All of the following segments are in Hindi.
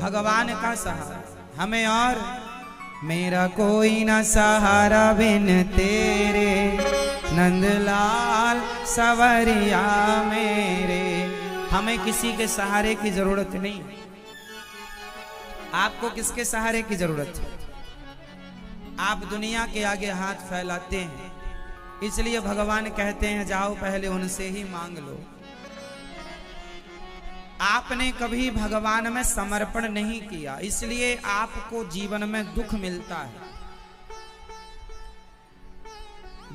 भगवान का सहारा हमें और मेरा कोई ना सहारा बिन तेरे नंदलाल सवरिया मेरे। हमें किसी के सहारे की जरूरत नहीं। आपको किसके सहारे की जरूरत है? आप दुनिया के आगे हाथ फैलाते हैं, इसलिए भगवान कहते हैं जाओ पहले उनसे ही मांग लो। आपने कभी भगवान में समर्पण नहीं किया, इसलिए आपको जीवन में दुख मिलता है।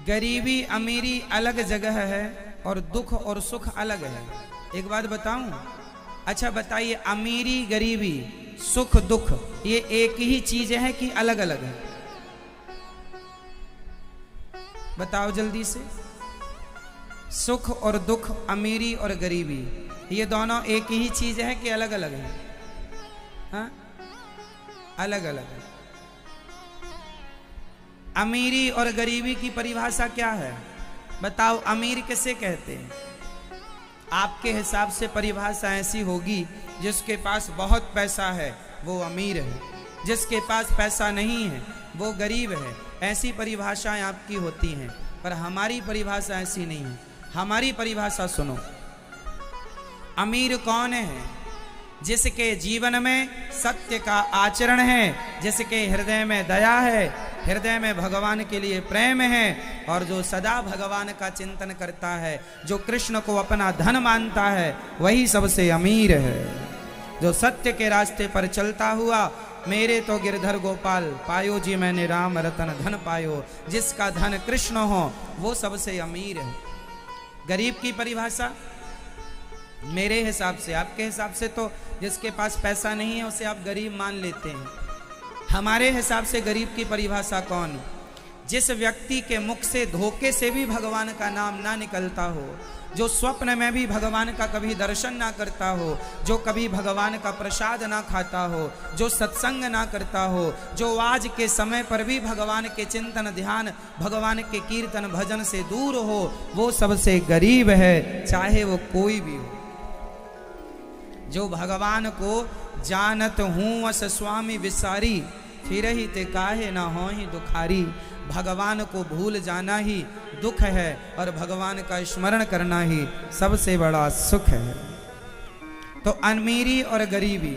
गरीबी अमीरी अलग जगह है और दुख और सुख अलग है। एक बात बताऊं? अच्छा बताइए, अमीरी गरीबी सुख दुख ये एक ही चीज है कि अलग अलग है? बताओ जल्दी से। सुख और दुख, अमीरी और गरीबी, ये दोनों एक ही चीज है कि अलग अलग है? हाँ, अलग अलग है। अमीरी और गरीबी की परिभाषा क्या है? बताओ, अमीर किसे कहते हैं? आपके हिसाब से परिभाषा ऐसी होगी, जिसके पास बहुत पैसा है वो अमीर है, जिसके पास पैसा नहीं है वो गरीब है। ऐसी परिभाषाएं आपकी होती हैं, पर हमारी परिभाषा ऐसी नहीं है। हमारी परिभाषा सुनो। अमीर कौन है? जिसके जीवन में सत्य का आचरण है, जिसके हृदय में दया है, हृदय में भगवान के लिए प्रेम है, और जो सदा भगवान का चिंतन करता है, जो कृष्ण को अपना धन मानता है, वही सबसे अमीर है। जो सत्य के रास्ते पर चलता हुआ, मेरे तो गिरधर गोपाल पायो जी मैंने राम रतन धन पायो, जिसका धन कृष्ण हो वो सबसे अमीर है। गरीब की परिभाषा मेरे हिसाब से, आपके हिसाब से तो जिसके पास पैसा नहीं है उसे आप गरीब मान लेते हैं। हमारे हिसाब से गरीब की परिभाषा कौन? जिस व्यक्ति के मुख से धोखे से भी भगवान का नाम ना निकलता हो, जो स्वप्न में भी भगवान का कभी दर्शन ना करता हो, जो कभी भगवान का प्रसाद ना खाता हो, जो सत्संग ना करता हो, जो आज के समय पर भी भगवान के चिंतन ध्यान, भगवान के कीर्तन भजन से दूर हो, वो सबसे गरीब है, चाहे वो कोई भी हो। जो भगवान को जानत हूँ अस स्वामी विसारी, फिर ही ते काहे ना हो ही दुखारी। भगवान को भूल जाना ही दुख है, और भगवान का स्मरण करना ही सबसे बड़ा सुख है। तो अमीरी और गरीबी।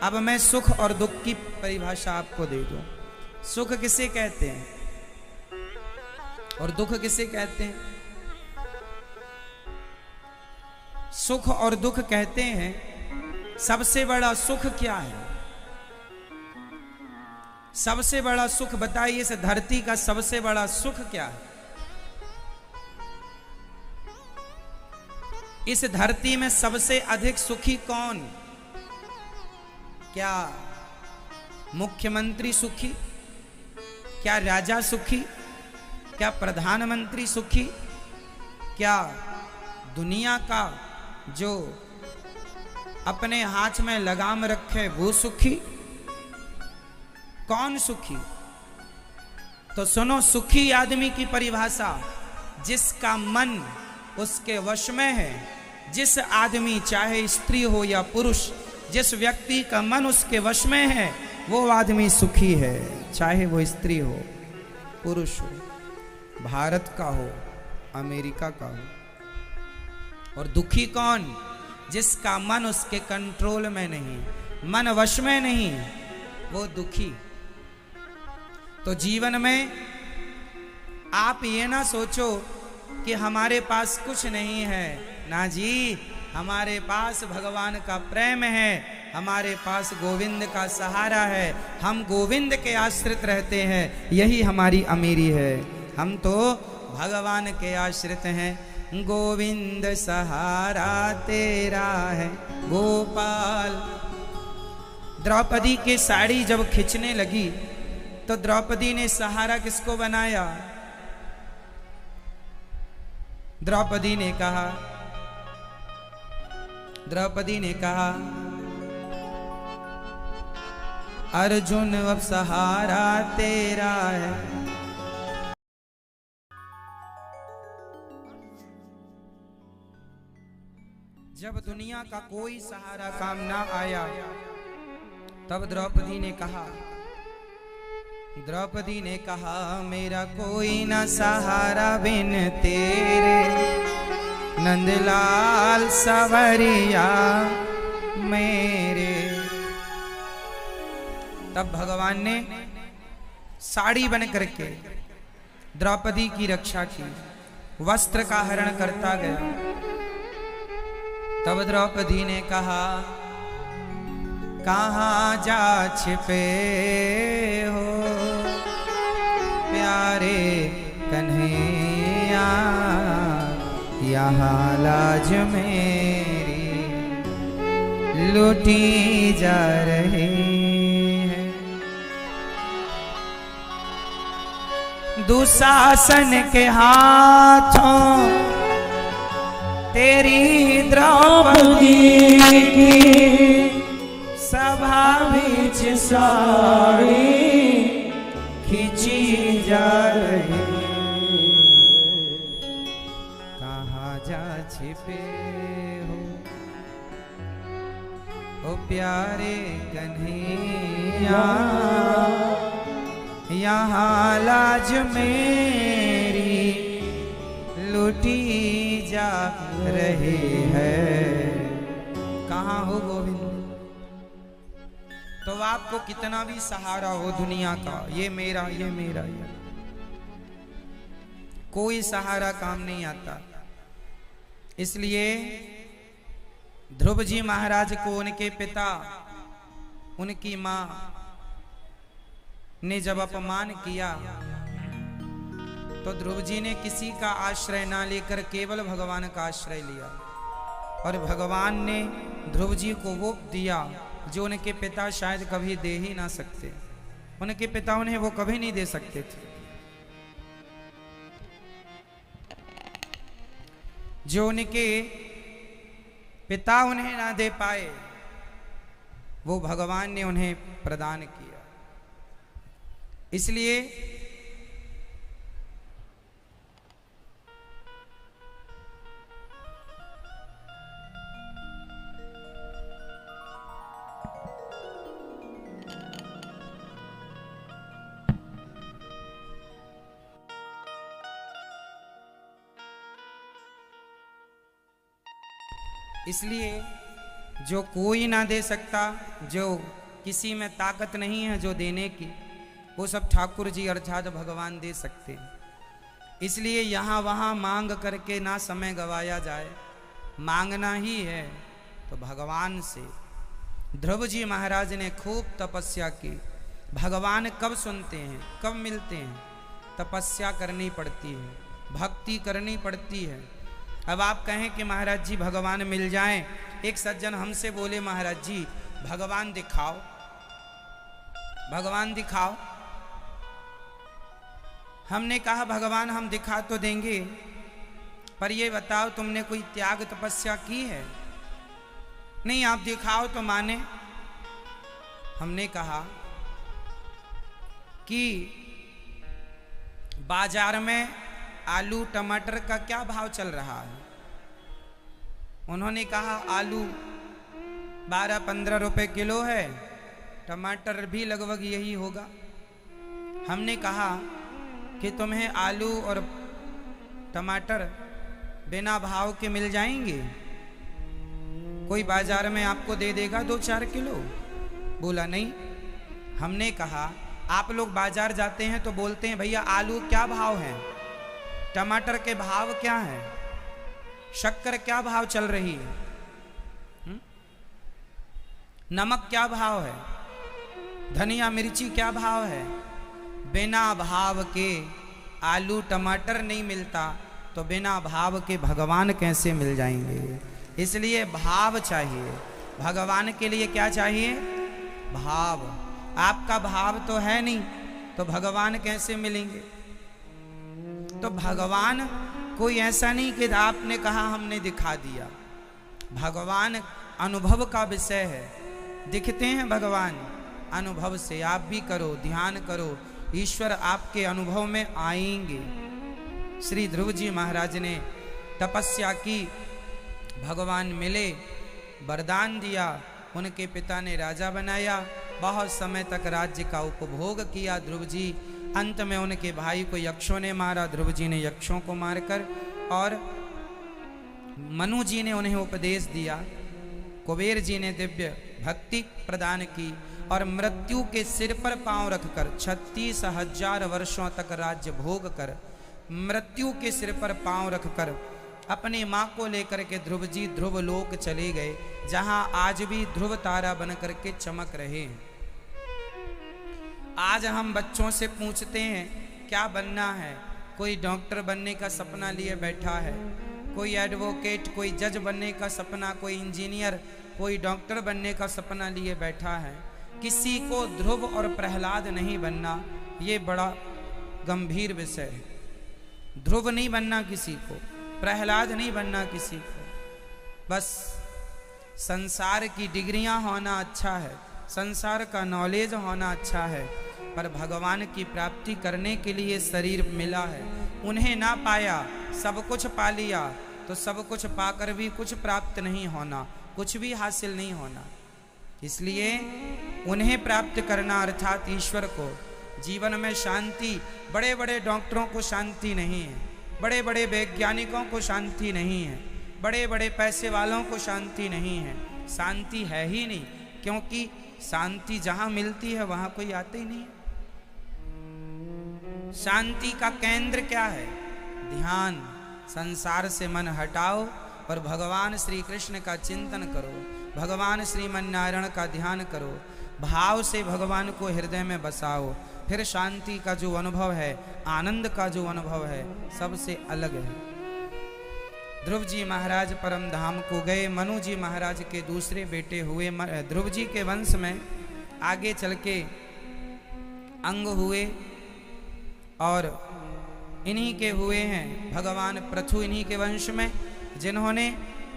अब मैं सुख और दुख की परिभाषा आपको दे दूं। सुख किसे कहते हैं और दुख किसे कहते हैं? सुख और दुख कहते हैं। सबसे बड़ा सुख क्या है? सबसे बड़ा सुख बताइए, इस धरती का सबसे बड़ा सुख क्या है? इस धरती में सबसे अधिक सुखी कौन? क्या मुख्यमंत्री सुखी? क्या राजा सुखी? क्या प्रधानमंत्री सुखी? क्या दुनिया का जो अपने हाथ में लगाम रखे वो सुखी? कौन सुखी? तो सुनो, सुखी आदमी की परिभाषा, जिसका मन उसके वश में है। जिस आदमी, चाहे स्त्री हो या पुरुष, जिस व्यक्ति का मन उसके वश में है, वो आदमी सुखी है, चाहे वो स्त्री हो, पुरुष हो, भारत का हो, अमेरिका का हो। और दुखी कौन? जिसका मन उसके कंट्रोल में नहीं, मन वश में नहीं, वो दुखी। तो जीवन में आप ये ना सोचो कि हमारे पास कुछ नहीं है। ना जी, हमारे पास भगवान का प्रेम है, हमारे पास गोविंद का सहारा है, हम गोविंद के आश्रित रहते हैं, यही हमारी अमीरी है। हम तो भगवान के आश्रित हैं। गोविंद सहारा तेरा है गोपाल। द्रौपदी की साड़ी जब खिंचने लगी तो द्रौपदी ने सहारा किसको बनाया? द्रौपदी ने कहा अर्जुन अब सहारा तेरा है। जब दुनिया का कोई सहारा काम ना आया तब द्रौपदी ने कहा मेरा कोई न सहारा बिन तेरे, नंदलाल सवरिया मेरे। तब भगवान ने साड़ी बन करके द्रौपदी की रक्षा की, वस्त्र का हरण करता गया। तब द्रौपदी ने कहा कहाँ जा छिपे हो प्यारे कन्हैया, यहाँ लाज मेरी लूटी जा रही है। दुशासन के हाथों तेरी द्रौपदी की सभा बीच साड़ी खींची जा रही, कहाँ जा छिपे हो ओ प्यारे कन्हैया, यहाँ लाज मेरी लूटी जा रही है। कहाँ हो गोविंद? तो आपको कितना भी सहारा हो दुनिया का, ये मेरा ये मेरा ये, कोई सहारा काम नहीं आता। इसलिए ध्रुव जी महाराज को उनके पिता उनकी मां ने जब अपमान किया तो ध्रुव जी ने किसी का आश्रय ना लेकर केवल भगवान का आश्रय लिया, और भगवान ने ध्रुव जी को वो दिया जो उनके पिता शायद कभी दे ही ना सकते। उनके पिता उन्हें वो कभी नहीं दे सकते थे। जो उनके पिता उन्हें ना दे पाए वो भगवान ने उन्हें प्रदान किया। इसलिए जो कोई ना दे सकता, जो किसी में ताकत नहीं है जो देने की, वो सब ठाकुर जी अर्थात भगवान दे सकते हैं। इसलिए यहाँ वहाँ मांग करके ना समय गवाया जाए, मांगना ही है तो भगवान से। ध्रुव जी महाराज ने खूब तपस्या की। भगवान कब सुनते हैं, कब मिलते हैं? तपस्या करनी पड़ती है, भक्ति करनी पड़ती है। अब आप कहें कि महाराज जी भगवान मिल जाएं। एक सज्जन हमसे बोले महाराज जी भगवान दिखाओ, भगवान दिखाओ। हमने कहा भगवान हम दिखा तो देंगे, पर ये बताओ तुमने कोई त्याग तपस्या की है? नहीं, आप दिखाओ तो माने। हमने कहा कि बाजार में आलू टमाटर का क्या भाव चल रहा है? उन्होंने कहा आलू 12-15 रुपए किलो है, टमाटर भी लगभग यही होगा। हमने कहा कि तुम्हें आलू और टमाटर बिना भाव के मिल जाएंगे? कोई बाजार में आपको दे देगा 2-4 किलो? बोला नहीं। हमने कहा आप लोग बाजार जाते हैं तो बोलते हैं भैया आलू क्या भाव है, टमाटर के भाव क्या है, शक्कर क्या भाव चल रही है, नमक क्या भाव है, धनिया मिर्ची क्या भाव है। बिना भाव के आलू टमाटर नहीं मिलता तो बिना भाव के भगवान कैसे मिल जाएंगे? इसलिए भाव चाहिए। भगवान के लिए क्या चाहिए? भाव। आपका भाव तो है नहीं तो भगवान कैसे मिलेंगे? तो भगवान कोई ऐसा नहीं कि आपने कहा हमने दिखा दिया। भगवान अनुभव का विषय है। दिखते हैं भगवान अनुभव से। आप भी करो, ध्यान करो, ईश्वर आपके अनुभव में आएंगे। श्री ध्रुव जी महाराज ने तपस्या की, भगवान मिले, वरदान दिया, उनके पिता ने राजा बनाया बहुत समय तक राज्य का उपभोग किया ध्रुव जी। अंत में उनके भाई को यक्षों ने मारा, ध्रुव जी ने यक्षों को मारकर, और मनु जी ने उन्हें उपदेश दिया, कुबेर जी ने दिव्य भक्ति प्रदान की, और मृत्यु के सिर पर पांव रखकर 36,000 वर्षों तक राज्य भोग कर, मृत्यु के सिर पर पांव रखकर अपनी माँ को लेकर के ध्रुव जी ध्रुव लोक चले गए, जहां आज भी ध्रुव तारा बन करके चमक रहे हैं। आज हम बच्चों से पूछते हैं क्या बनना है, कोई डॉक्टर बनने का सपना लिए बैठा है, कोई एडवोकेट, कोई जज बनने का सपना, कोई इंजीनियर, कोई डॉक्टर बनने का सपना लिए बैठा है। किसी को ध्रुव और प्रहलाद नहीं बनना, ये बड़ा गंभीर विषय है। ध्रुव नहीं बनना किसी को, प्रहलाद नहीं बनना किसी को। बस संसार की डिग्रियां होना अच्छा है, संसार का नॉलेज होना अच्छा है, पर भगवान की प्राप्ति करने के लिए शरीर मिला है, उन्हें ना पाया, सब कुछ पा लिया तो सब कुछ पाकर भी कुछ प्राप्त नहीं होना, कुछ भी हासिल नहीं होना। इसलिए उन्हें प्राप्त करना अर्थात ईश्वर को। जीवन में शांति, बड़े बड़े डॉक्टरों को शांति नहीं है, बड़े बड़े वैज्ञानिकों को शांति नहीं है, बड़े बड़े पैसे वालों को शांति नहीं है, शांति है ही नहीं, क्योंकि शांति जहां मिलती है वहां कोई आते ही नहीं। शांति का केंद्र क्या है? ध्यान। संसार से मन हटाओ और भगवान श्री कृष्ण का चिंतन करो, भगवान श्रीमन्नारायण का ध्यान करो, भाव से भगवान को हृदय में बसाओ, फिर शांति का जो अनुभव है, आनंद का जो अनुभव है, सबसे अलग है। ध्रुव जी महाराज परम धाम को गए। मनु जी महाराज के दूसरे बेटे हुए। ध्रुव जी के वंश में आगे चल के अंग हुए, और इन्हीं के हुए हैं भगवान पृथु, इन्हीं के वंश में, जिन्होंने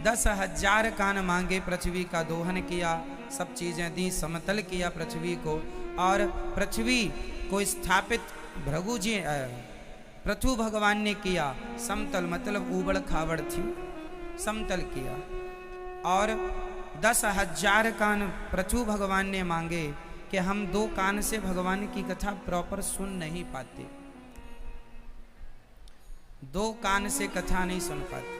10,000 कान मांगे, पृथ्वी का दोहन किया, सब चीजें दी, समतल किया पृथ्वी को, और पृथ्वी को स्थापित भृगु जी पृथु भगवान ने किया। समतल मतलब ऊबड़ खाबड़ थी, समतल किया। और 10,000 कान पृथु भगवान ने मांगे कि हम 2 कान से भगवान की कथा प्रॉपर सुन नहीं पाते, 2 कान से कथा नहीं सुन पाते,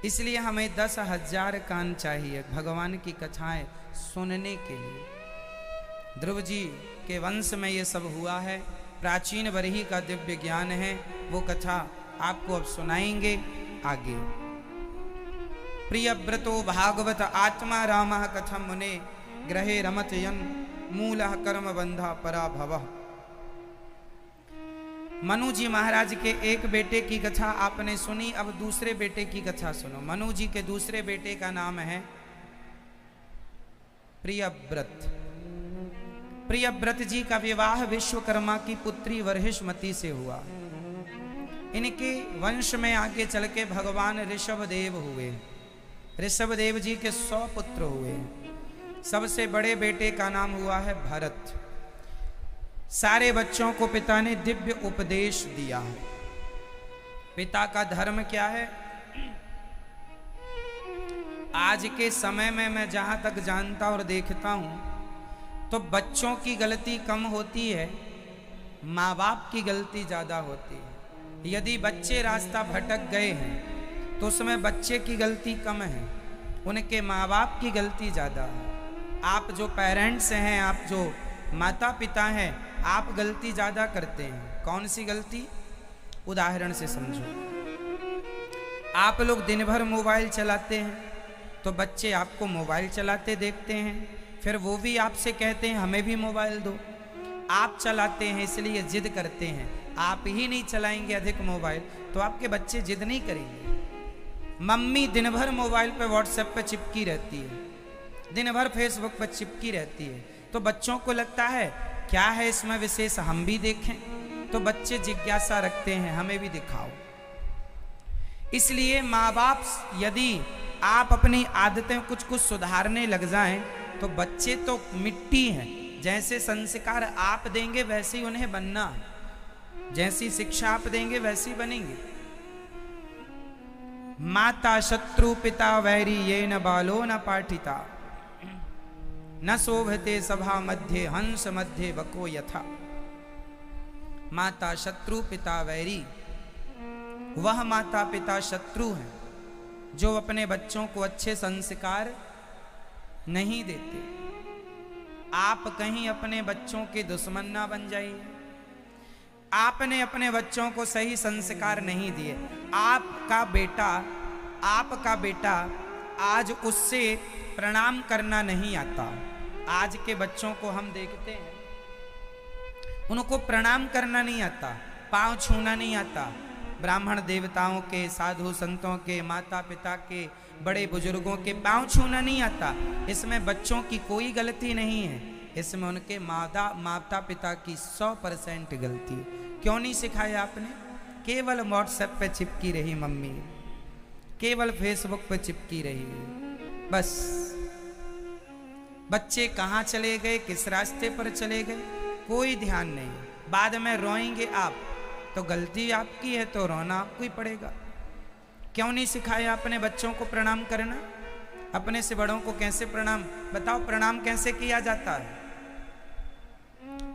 इसलिए हमें 10,000 कान चाहिए भगवान की कथाएं सुनने के लिए। ध्रुव जी के वंश में ये सब हुआ है। प्राचीन बरही का दिव्य ज्ञान है, वो कथा आपको अब सुनाएंगे आगे। प्रियव्रतो भागवत आत्मा रामः कथम मुने ग्रहे रमत यन मूलः कर्म बंधा पराभवः। मनु जी महाराज के एक बेटे की कथा आपने सुनी, अब दूसरे बेटे की कथा सुनो। मनु जी के दूसरे बेटे का नाम है प्रियव्रत। प्रियव्रत जी का विवाह विश्वकर्मा की पुत्री वर्हिष्मति से हुआ। इनके वंश में आगे चल के भगवान ऋषभदेव हुए। ऋषभदेव जी के 100 पुत्र हुए। सबसे बड़े बेटे का नाम हुआ है भरत। सारे बच्चों को पिता ने दिव्य उपदेश दिया। पिता का धर्म क्या है? आज के समय में मैं जहां तक जानता और देखता हूं तो बच्चों की गलती कम होती है, माँ बाप की गलती ज्यादा होती है। यदि बच्चे रास्ता भटक गए हैं तो उसमें बच्चे की गलती कम है, उनके माँ बाप की गलती ज्यादा है। आप जो पेरेंट्स हैं, आप जो माता पिता हैं, आप गलती ज्यादा करते हैं। कौन सी गलती? उदाहरण से समझो। आप लोग दिन भर मोबाइल चलाते हैं तो बच्चे आपको मोबाइल चलाते देखते हैं, फिर वो भी आपसे कहते हैं हमें भी मोबाइल दो। आप चलाते हैं इसलिए जिद करते हैं, आप ही नहीं चलाएंगे अधिक मोबाइल तो आपके बच्चे जिद नहीं करेंगे। मम्मी दिन भर मोबाइल पे व्हाट्सएप पे चिपकी रहती है, दिन भर फेसबुक पर चिपकी रहती है, तो बच्चों को लगता है क्या है इसमें विशेष, हम भी देखें। तो बच्चे जिज्ञासा रखते हैं हमें भी दिखाओ। इसलिए माँ बाप यदि आप अपनी आदतें कुछ कुछ सुधारने लग जाएं तो बच्चे तो मिट्टी हैं, जैसे संस्कार आप देंगे वैसे ही उन्हें बनना है, जैसी शिक्षा आप देंगे वैसी बनेंगे। माता शत्रु पिता वैरी ये न बालो न पाठिता। न शोभते सभा मध्य हंस मध्य बको यथा। माता शत्रु पिता वैरी, वह माता पिता शत्रु हैं जो अपने बच्चों को अच्छे संस्कार नहीं देते। आप कहीं अपने बच्चों के दुश्मन ना बन जाइए। आपने अपने बच्चों को सही संस्कार नहीं दिए। आपका बेटा आज उससे प्रणाम करना नहीं आता। आज के बच्चों को हम देखते हैं, उनको प्रणाम करना नहीं आता, पांव छूना नहीं आता। ब्राह्मण देवताओं के, साधु संतों के, माता पिता के, बड़े बुजुर्गों के पांव छूना नहीं आता। इसमें बच्चों की कोई गलती नहीं है, इसमें उनके माता पिता की 100% गलती है। क्यों नहीं सिखाया आपने? केवल व्हाट्सएप पे चिपकी रही मम्मी, केवल फेसबुक पे चिपकी रही, बस। बच्चे कहाँ चले गए, किस रास्ते पर चले गए, कोई ध्यान नहीं। बाद में रोएंगे आप, तो गलती आपकी है, तो रोना आपको ही पड़ेगा। क्यों नहीं सिखाया अपने बच्चों को प्रणाम करना? अपने से बड़ों को कैसे प्रणाम, बताओ, प्रणाम कैसे किया जाता है?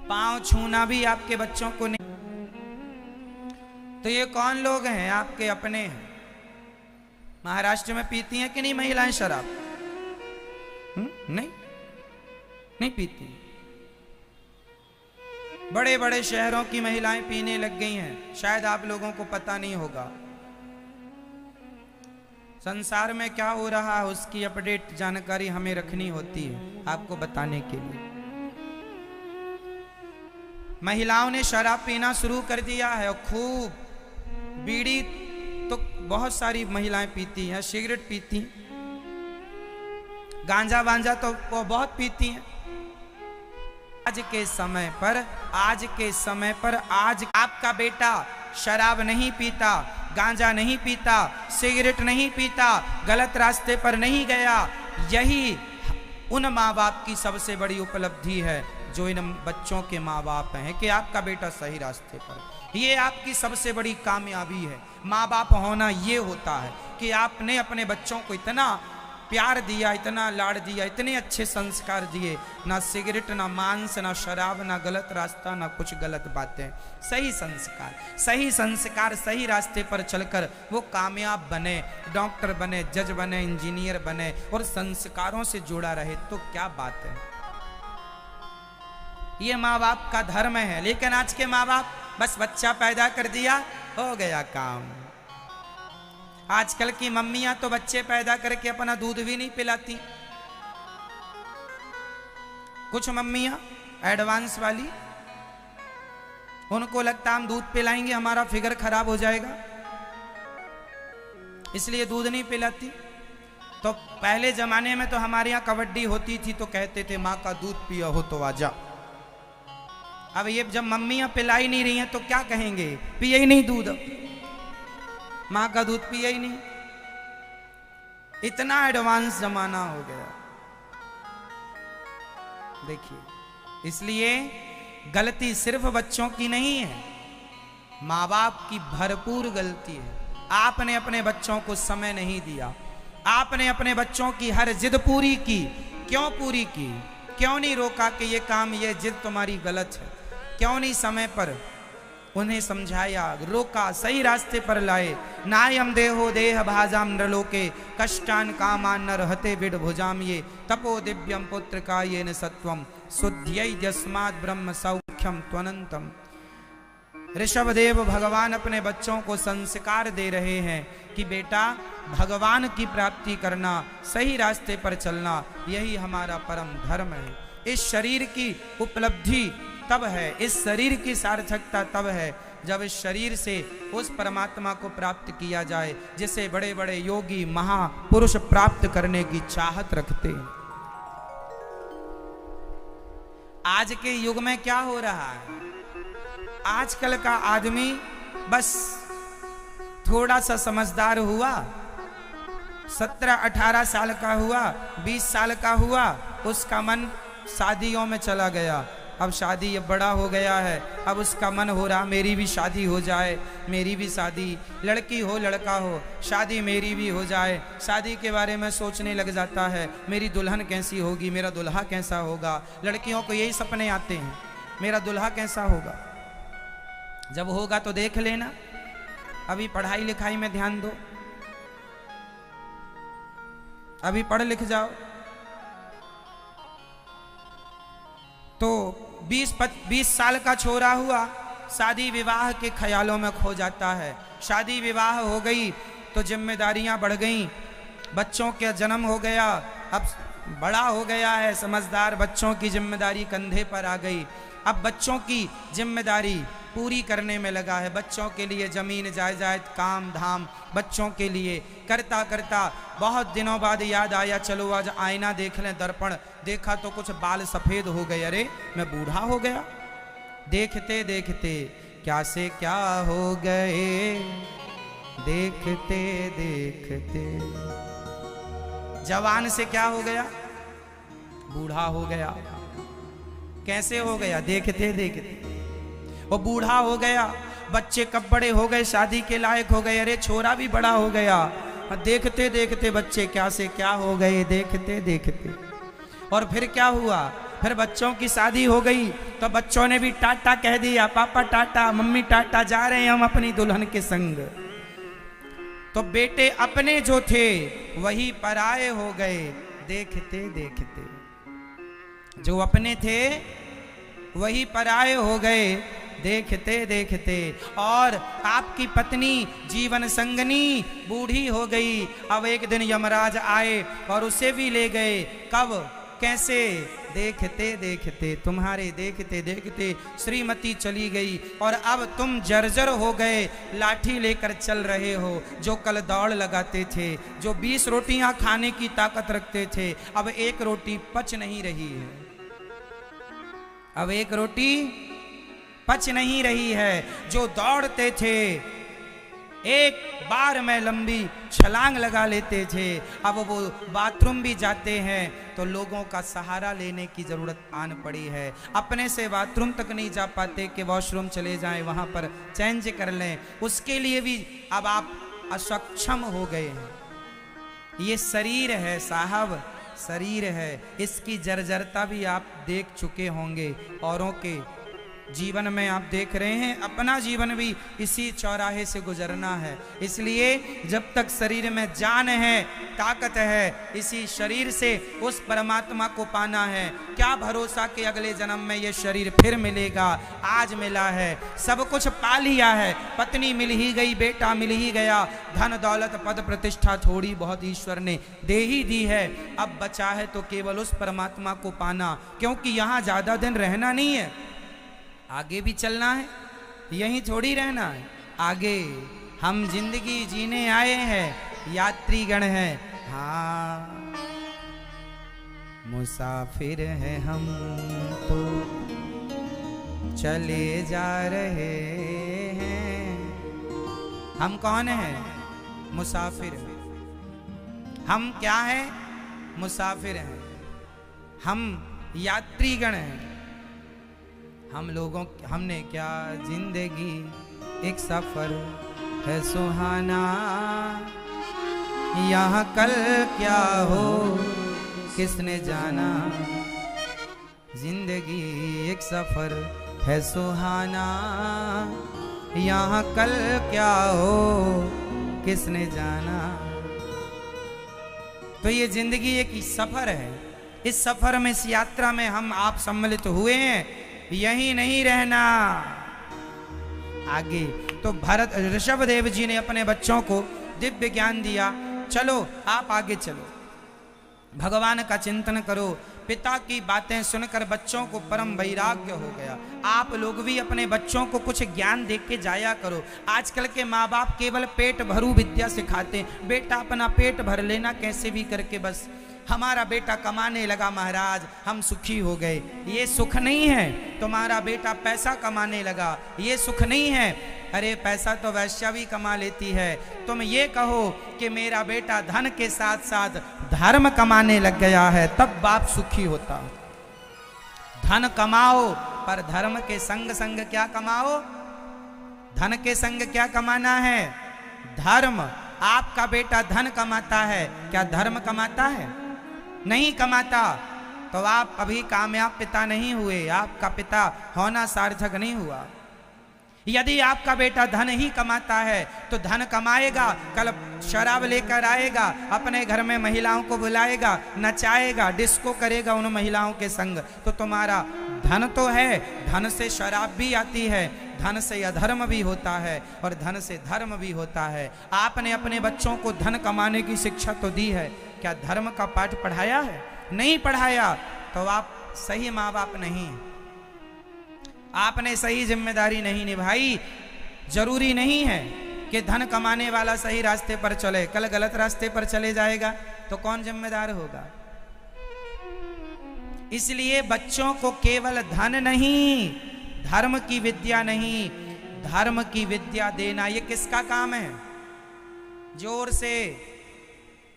पांव छूना भी आपके बच्चों को नहीं। तो ये कौन लोग हैं? आपके अपने हैं। महाराष्ट्र में पीती हैं कि नहीं महिलाएं शराब? नहीं पीती। बड़े बड़े शहरों की महिलाएं पीने लग गई हैं, शायद आप लोगों को पता नहीं होगा। संसार में क्या हो रहा है उसकी अपडेट जानकारी हमें रखनी होती है आपको बताने के लिए। महिलाओं ने शराब पीना शुरू कर दिया है, और खूब। बीड़ी तो बहुत सारी महिलाएं पीती हैं, सिगरेट पीती, गांजा वांजा तो वो बहुत पीती हैं। आज के समय पर आज आपका बेटा शराब नहीं पीता, गांजा नहीं पीता, सिगरेट नहीं पीता, गलत रास्ते पर नहीं गया। यही उन माँ बाप की सबसे बड़ी उपलब्धि है जो इन बच्चों के माँ बाप हैं कि आपका बेटा सही रास्ते पर। ये आपकी सबसे बड़ी कामयाबी है। माँ बाप होना ये होता है कि आपने अपने बच्चों को इतना प्यार दिया, इतना लाड़ दिया, इतने अच्छे संस्कार दिए, ना सिगरेट, ना मांस, ना शराब, ना गलत रास्ता, ना कुछ गलत बातें। सही संस्कार, सही रास्ते पर चलकर वो कामयाब बने, डॉक्टर बने, जज बने, इंजीनियर बने, और संस्कारों से जुड़ा रहे, तो क्या बात है। ये माँ बाप का धर्म है। लेकिन आज के माँ बाप बस बच्चा पैदा कर दिया, हो गया काम। आजकल की मम्मियां तो बच्चे पैदा करके अपना दूध भी नहीं पिलाती। कुछ मम्मियां एडवांस वाली, उनको लगता हम दूध पिलाएंगे हमारा फिगर खराब हो जाएगा, इसलिए दूध नहीं पिलाती। तो पहले जमाने में तो हमारे यहाँ कबड्डी होती थी तो कहते थे माँ का दूध पिया हो तो आजा। अब ये जब मम्मियां पिला ही नहीं रही हैं तो क्या कहेंगे? पिए ही नहीं दूध, माँ का दूध पिए ही नहीं। इतना एडवांस जमाना हो गया, देखिए। इसलिए गलती सिर्फ बच्चों की नहीं है, माँ बाप की भरपूर गलती है। आपने अपने बच्चों को समय नहीं दिया, आपने अपने बच्चों की हर जिद पूरी की। क्यों पूरी की? क्यों नहीं रोका कि ये काम, ये जिद तुम्हारी गलत है? क्यों नहीं समय पर उन्हें समझाया, रोका, सही रास्ते पर लाए? नायम देहो देह भाजाम नृलोके कष्टान कामान न रहते विड भुजाम ये तपो दिव्यम पुत्र का ये न सत्वम शुद्ध्यै जस्मात् ब्रह्म सौख्यम त्वनंतम। ऋषभदेव भगवान अपने बच्चों को संस्कार दे रहे हैं कि बेटा, भगवान की प्राप्ति करना, सही रास्ते पर चलना, यही हमारा परम धर्म है। इस शरीर की उपलब्धि तब है, इस शरीर की सार्थकता तब है जब इस शरीर से उस परमात्मा को प्राप्त किया जाए जिसे बड़े बड़े योगी महापुरुष प्राप्त करने की चाहत रखते हैं। आज के युग में क्या हो रहा है? आजकल का आदमी बस थोड़ा सा समझदार हुआ, 17-18 साल का हुआ, 20 साल का हुआ, उसका मन शादियों में चला गया, अब शादी अब बड़ा हो गया है, अब उसका मन हो रहा मेरी भी शादी हो जाए, मेरी भी शादी, लड़की हो लड़का हो, शादी मेरी भी हो जाए। शादी के बारे में सोचने लग जाता है, मेरी दुल्हन कैसी होगी, मेरा दुल्हा कैसा होगा। लड़कियों को यही सपने आते हैं, मेरा दुल्हा कैसा होगा। जब होगा तो देख लेना, अभी पढ़ाई लिखाई में ध्यान दो, अभी पढ़ लिख जाओ। तो 20 साल का छोरा हुआ, शादी विवाह के ख्यालों में खो जाता है। शादी विवाह हो गई तो जिम्मेदारियां बढ़ गईं, बच्चों का जन्म हो गया, अब बड़ा हो गया है, समझदार, बच्चों की जिम्मेदारी कंधे पर आ गई। अब बच्चों की जिम्मेदारी पूरी करने में लगा है, बच्चों के लिए जमीन जायदाद काम धाम बच्चों के लिए करता करता बहुत दिनों बाद याद आया, चलो आज आईना देख लें, दर्पण देखा तो कुछ बाल सफ़ेद हो गए, अरे मैं बूढ़ा हो गया। देखते देखते क्या से क्या हो गए, देखते देखते जवान से क्या हो गया, बूढ़ा हो गया। कैसे हो गया, देखते देखते वो बूढ़ा हो गया। बच्चे कब बड़े हो गए, शादी के लायक हो गए, अरे छोरा भी बड़ा हो गया। देखते देखते बच्चे क्या से क्या हो गए, देखते देखते। और फिर क्या हुआ, फिर बच्चों की शादी हो गई तो बच्चों ने भी टाटा कह दिया, पापा टाटा, मम्मी टाटा, जा रहे हैं हम अपनी दुल्हन के संग। तो बेटे अपने जो थे वही पराये हो गए, देखते देखते। जो अपने थे वही पराये हो गए, देखते देखते। और आपकी पत्नी जीवन संगनी बूढ़ी हो गई। अब एक दिन यमराज आए और उसे भी ले गए। कब, कैसे, देखते देखते। तुम्हारे देखते देखते श्रीमती चली गई और अब तुम जर्जर हो गए, लाठी लेकर चल रहे हो। जो कल दौड़ लगाते थे, जो 20 रोटियां खाने की ताकत रखते थे, अब एक रोटी पच नहीं रही है, अब एक रोटी पच नहीं रही है। जो दौड़ते थे, एक बार में लंबी छलांग लगा लेते थे, अब वो बाथरूम भी जाते हैं तो लोगों का सहारा लेने की जरूरत आन पड़ी है। अपने से बाथरूम तक नहीं जा पाते कि वॉशरूम चले जाएं, वहां पर चेंज कर लें, उसके लिए भी अब आप असक्षम हो गए हैं। ये शरीर है साहब, शरीर है, इसकी जर्जरता भी आप देख चुके होंगे। औरों के जीवन में आप देख रहे हैं, अपना जीवन भी इसी चौराहे से गुजरना है। इसलिए जब तक शरीर में जान है, ताकत है, इसी शरीर से उस परमात्मा को पाना है। क्या भरोसा कि अगले जन्म में ये शरीर फिर मिलेगा, आज मिला है, सब कुछ पा लिया है, पत्नी मिल ही गई, बेटा मिल ही गया, धन दौलत पद प्रतिष्ठा थोड़ी बहुत ईश्वर ने दे ही दी है। अब बचा है तो केवल उस परमात्मा को पाना, क्योंकि यहाँ ज्यादा दिन रहना नहीं है, आगे भी चलना है, यहीं थोड़ी रहना है। आगे हम जिंदगी जीने आए हैं, यात्रीगण हैं, हाँ मुसाफिर हैं हम तो चले जा रहे हैं। हम कौन हैं, मुसाफिर। हम क्या हैं, मुसाफिर हैं, हम यात्रीगण हैं। हम लोगों, हमने क्या जिंदगी एक सफर है सुहाना, यहाँ कल क्या हो किसने जाना। जिंदगी एक सफर है सुहाना, यहाँ कल क्या हो किसने जाना। तो ये जिंदगी एक सफर है, इस सफर में, इस यात्रा में हम आप सम्मिलित हुए हैं, यही नहीं रहना, आगे। तो भरत ऋषभदेव जी ने अपने बच्चों को दिव्य ज्ञान दिया, चलो आप आगे चलो, भगवान का चिंतन करो। पिता की बातें सुनकर बच्चों को परम वैराग्य हो गया। आप लोग भी अपने बच्चों को कुछ ज्ञान दे के जाया करो। आजकल के माँ बाप केवल पेट भरू विद्या सिखाते, बेटा अपना पेट भर लेना कैसे भी करके, बस हमारा बेटा कमाने लगा महाराज हम सुखी हो गए। ये सुख नहीं है। तुम्हारा बेटा पैसा कमाने लगा, ये सुख नहीं है। अरे पैसा तो वैश्या भी कमा लेती है। तुम ये कहो कि मेरा बेटा धन के साथ साथ धर्म कमाने लग गया है, तब बाप सुखी होता। धन कमाओ पर धर्म के संग संग क्या कमाओ? धन के संग क्या कमाना है? धर्म। आपका बेटा धन कमाता है, क्या धर्म कमाता है? नहीं कमाता, तो आप अभी कामयाब पिता नहीं हुए, आपका पिता होना सार्थक नहीं हुआ। यदि आपका बेटा धन ही कमाता है तो धन कमाएगा, कल शराब लेकर आएगा, अपने घर में महिलाओं को बुलाएगा, नचाएगा, डिस्को करेगा उन महिलाओं के संग, तो तुम्हारा धन तो है, धन से शराब भी आती है, धन से अधर्म भी होता है और धन से धर्म भी होता है। आपने अपने बच्चों को धन कमाने की शिक्षा तो दी है, क्या धर्म का पाठ पढ़ाया है? नहीं पढ़ाया, तो आप सही माँ बाप नहीं, आपने सही जिम्मेदारी नहीं निभाई। जरूरी नहीं है कि धन कमाने वाला सही रास्ते पर चले, कल गलत रास्ते पर चले जाएगा तो कौन जिम्मेदार होगा? इसलिए बच्चों को केवल धन नहीं, धर्म की विद्या नहीं, धर्म की विद्या देना, ये किसका काम है? जोर से,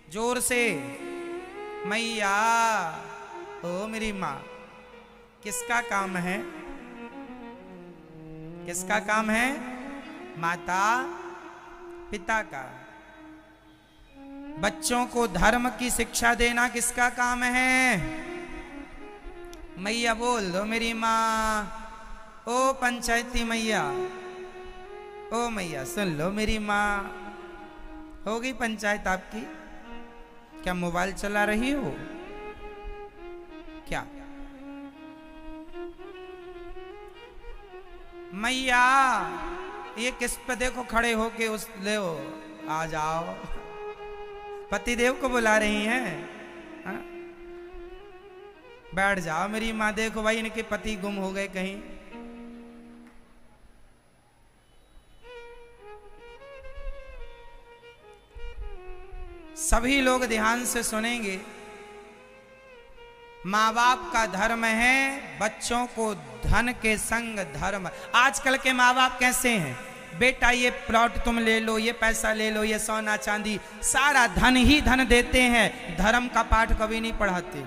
जोर से मैया, ओ मेरी माँ, किसका काम है? किसका काम है? माता पिता का। बच्चों को धर्म की शिक्षा देना किसका काम है? मैया बोल दो मेरी माँ, ओ पंचायती मैया, ओ मैया सुन लो मेरी माँ। हो गई पंचायत आपकी? क्या मोबाइल चला रही हो क्या? मैया ये किस पे देखो खड़े होके उस ले हो, आ जाओ, पतिदेव को बुला रही हैं। हा? बैठ जाओ मेरी माँ, देखो भाई इनके पति गुम हो गए कहीं। सभी लोग ध्यान से सुनेंगे। माँ बाप का धर्म है बच्चों को धन के संग धर्म। आजकल के माँ बाप कैसे हैं? बेटा ये प्लॉट तुम ले लो, ये पैसा ले लो, ये सोना चांदी, सारा धन ही धन देते हैं, धर्म का पाठ कभी नहीं पढ़ाते।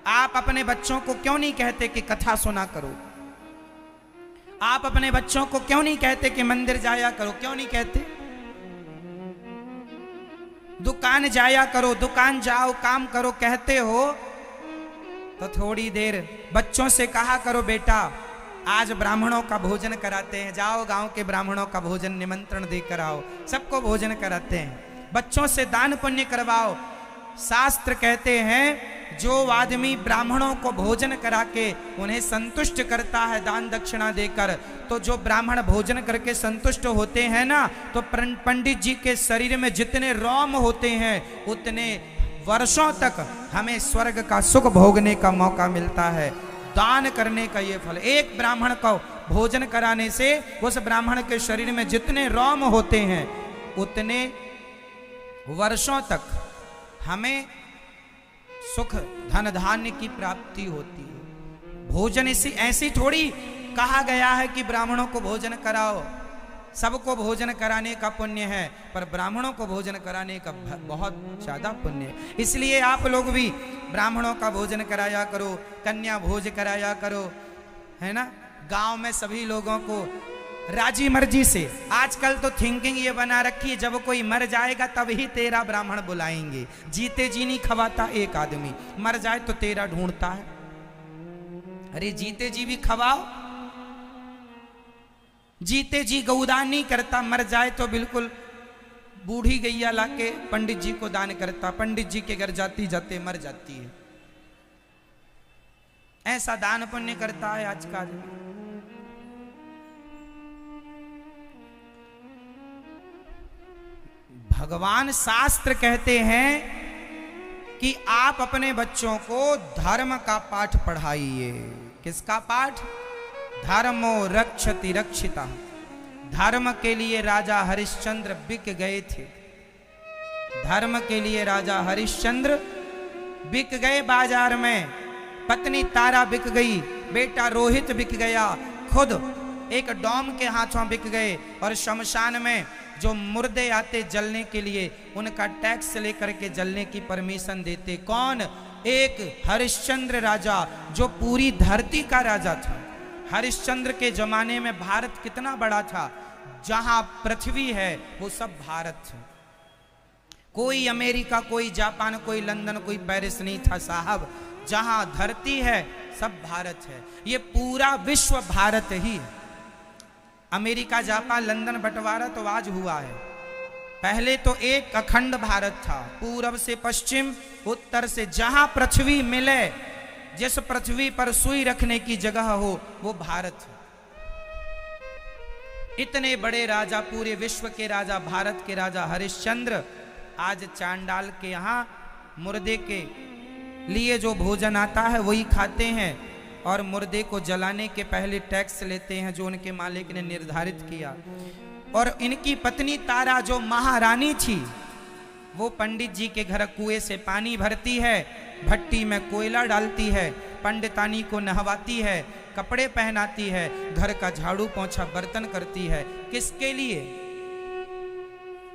आप अपने बच्चों को क्यों नहीं कहते कि कथा सुना करो? आप अपने बच्चों को क्यों नहीं कहते कि मंदिर जाया करो? क्यों नहीं कहते? दुकान जाया करो, दुकान जाओ, काम करो कहते हो तो थोड़ी देर बच्चों से कहा करो, बेटा आज ब्राह्मणों का भोजन कराते हैं, जाओ गांव के ब्राह्मणों का भोजन निमंत्रण देकर आओ, सबको भोजन कराते हैं। बच्चों से दान पुण्य करवाओ। शास्त्र कहते हैं जो आदमी ब्राह्मणों को भोजन करा के उन्हें संतुष्ट करता है दान दक्षिणा देकर, तो जो ब्राह्मण भोजन करके संतुष्ट होते हैं ना, तो पंडित जी के शरीर में जितने रोम होते हैं उतने वर्षों तक हमें स्वर्ग का सुख भोगने का मौका मिलता है। दान करने का ये फल, एक ब्राह्मण को भोजन कराने से उस ब्राह्मण के शरीर में जितने रोम होते हैं उतने वर्षों तक हमें सुख धन धान्य की प्राप्ति होती है। भोजन इसी ऐसी थोड़ी कहा गया है कि ब्राह्मणों को भोजन कराओ, सबको भोजन कराने का पुण्य है, पर ब्राह्मणों को भोजन कराने का बहुत ज्यादा पुण्य है। इसलिए आप लोग भी ब्राह्मणों का भोजन कराया करो, कन्या भोज कराया करो, है ना। गांव में सभी लोगों को राजी मर्जी से, आजकल तो थिंकिंग ये बना रखी है जब कोई मर जाएगा तब ही तेरा ब्राह्मण बुलाएंगे। जीते जी नहीं खवाता एक आदमी, मर जाए तो तेरा ढूंढता है। अरे जीते जी भी खवाओ, जीते जी गौदान नहीं करता, मर जाए तो बिल्कुल बूढ़ी गैया लाके पंडित जी को दान करता, पंडित जी के घर जाती जाते मर जाती है। ऐसा दान पुण्य करता है आज का आदमी। भगवान शास्त्र कहते हैं कि आप अपने बच्चों को धर्म का पाठ पढ़ाइए। किसका पाठ? धर्मो रक्षति रक्षिता। धर्म के लिए राजा हरिश्चंद्र बिक गए थे। धर्म के लिए राजा हरिश्चंद्र बिक गए बाजार में। पत्नी तारा बिक गई, बेटा रोहित बिक गया, खुद एक डॉम के हाथों बिक गए। और शमशान में जो मुर्दे आते जलने के लिए उनका टैक्स लेकर के जलने की परमिशन देते कौन? एक हरिश्चंद्र राजा जो पूरी धरती का राजा था। हरिश्चंद्र के जमाने में भारत कितना बड़ा था, जहां पृथ्वी है वो सब भारत है। कोई अमेरिका, कोई जापान, कोई लंदन, कोई पेरिस नहीं था साहब। जहां धरती है सब भारत है। ये पूरा विश्व भारत ही है। अमेरिका, जापान, लंदन बंटवारा तो आज हुआ है। पहले तो एक अखंड भारत था, पूरब से पश्चिम, उत्तर से जहां पृथ्वी मिले, जिस पृथ्वी पर सुई रखने की जगह हो वो भारत है। इतने बड़े राजा, पूरे विश्व के राजा, भारत के राजा हरिश्चंद्र आज चांडाल के यहाँ मुर्दे के लिए जो भोजन आता है वही खाते हैं और मुर्दे को जलाने के पहले टैक्स लेते हैं जो उनके मालिक ने निर्धारित किया। और इनकी पत्नी तारा जो महारानी थी वो पंडित जी के घर कुएं से पानी भरती है, भट्टी में कोयला डालती है, पंडितानी को नहवाती है, कपड़े पहनाती है, घर का झाड़ू पोंछा बर्तन करती है। किसके लिए?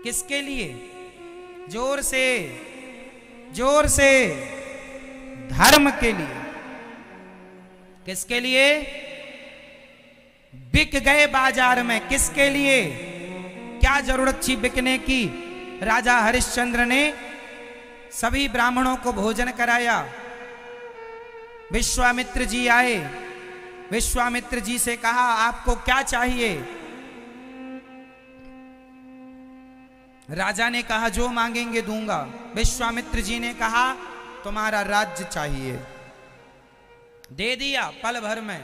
किसके लिए? जोर से, जोर से, धर्म के लिए। किसके लिए? बिक गए बाजार में। किसके लिए? क्या जरूरत थी बिकने की? राजा हरिश्चंद्र ने सभी ब्राह्मणों को भोजन कराया। विश्वामित्र जी आए, विश्वामित्र जी से कहा आपको क्या चाहिए? राजा ने कहा जो मांगेंगे दूंगा। विश्वामित्र जी ने कहा तुम्हारा राज्य चाहिए। दे दिया पल भर में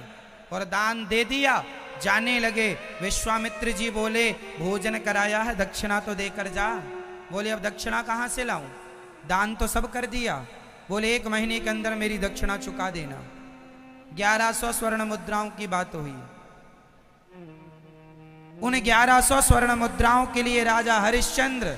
और दान दे दिया। जाने लगे। विश्वामित्र जी बोले भोजन कराया है, दक्षिणा तो देकर जा। बोले अब दक्षिणा कहां से लाऊं? दान तो सब कर दिया। बोले 1 महीने के अंदर मेरी दक्षिणा चुका देना। 1100 स्वर्ण मुद्राओं की बात हुई। उन 1100 स्वर्ण मुद्राओं के लिए राजा हरिश्चंद्र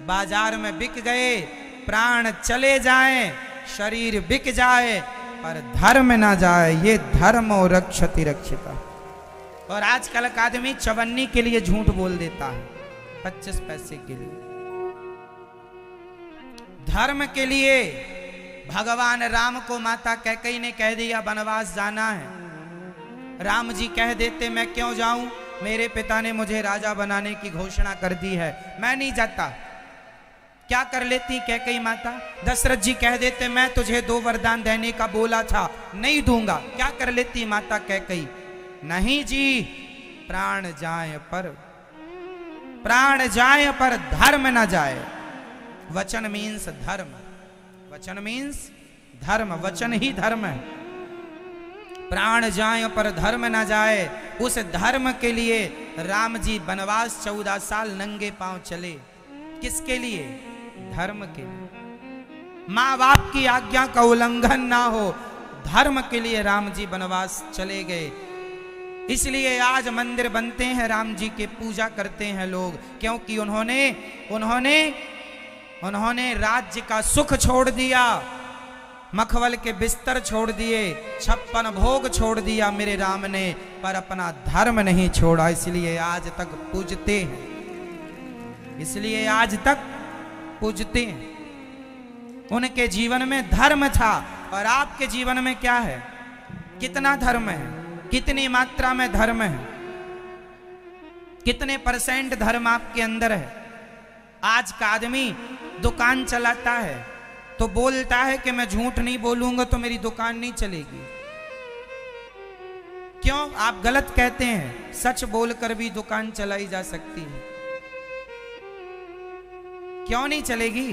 बाजार में बिक गए। प्राण चले जाएं, शरीर बिक जाए पर धर्म ना जाए। ये धर्म और रक्षति रक्षिता। और आजकल का आदमी चवन्नी के लिए झूठ बोल देता है, 25 पैसे के लिए। धर्म के लिए भगवान राम को माता कैकेयी ने कह दिया वनवास जाना है। राम जी कह देते मैं क्यों जाऊं, मेरे पिता ने मुझे राजा बनाने की घोषणा कर दी है, मैं नहीं जाता। क्या कर लेती कैकेयी माता? दशरथ जी कह देते मैं तुझे 2 वरदान देने का बोला था, नहीं दूंगा। क्या कर लेती माता कैकेयी? नहीं जी, प्राण जाए पर, प्राण जाए पर धर्म न जाए। वचन मीन्स धर्म, वचन मीन्स धर्म, वचन ही धर्म है। प्राण जाए पर धर्म न जाए। उस धर्म के लिए राम जी वनवास 14 साल नंगे पांव चले। किसके लिए? धर्म के लिए। माँ बाप की आज्ञा का उल्लंघन ना हो, धर्म के लिए राम जी वनवास चले गए। इसलिए आज मंदिर बनते हैं, राम जी के पूजा करते हैं लोग, क्योंकि उन्होंने राज्य का सुख छोड़ दिया, मखमल के बिस्तर छोड़ दिए, 56 भोग छोड़ दिया मेरे राम ने, पर अपना धर्म नहीं छोड़ा। इसलिए आज तक पूजते हैं, इसलिए आज तक पूजते हैं। उनके जीवन में धर्म था और आपके जीवन में क्या है? कितना धर्म है? कितनी मात्रा में धर्म है? कितने % धर्म आपके अंदर है? आज का आदमी दुकान चलाता है तो बोलता है कि मैं झूठ नहीं बोलूंगा तो मेरी दुकान नहीं चलेगी। क्यों? आप गलत कहते हैं। सच बोलकर भी दुकान चलाई जा सकती है। क्यों नहीं चलेगी?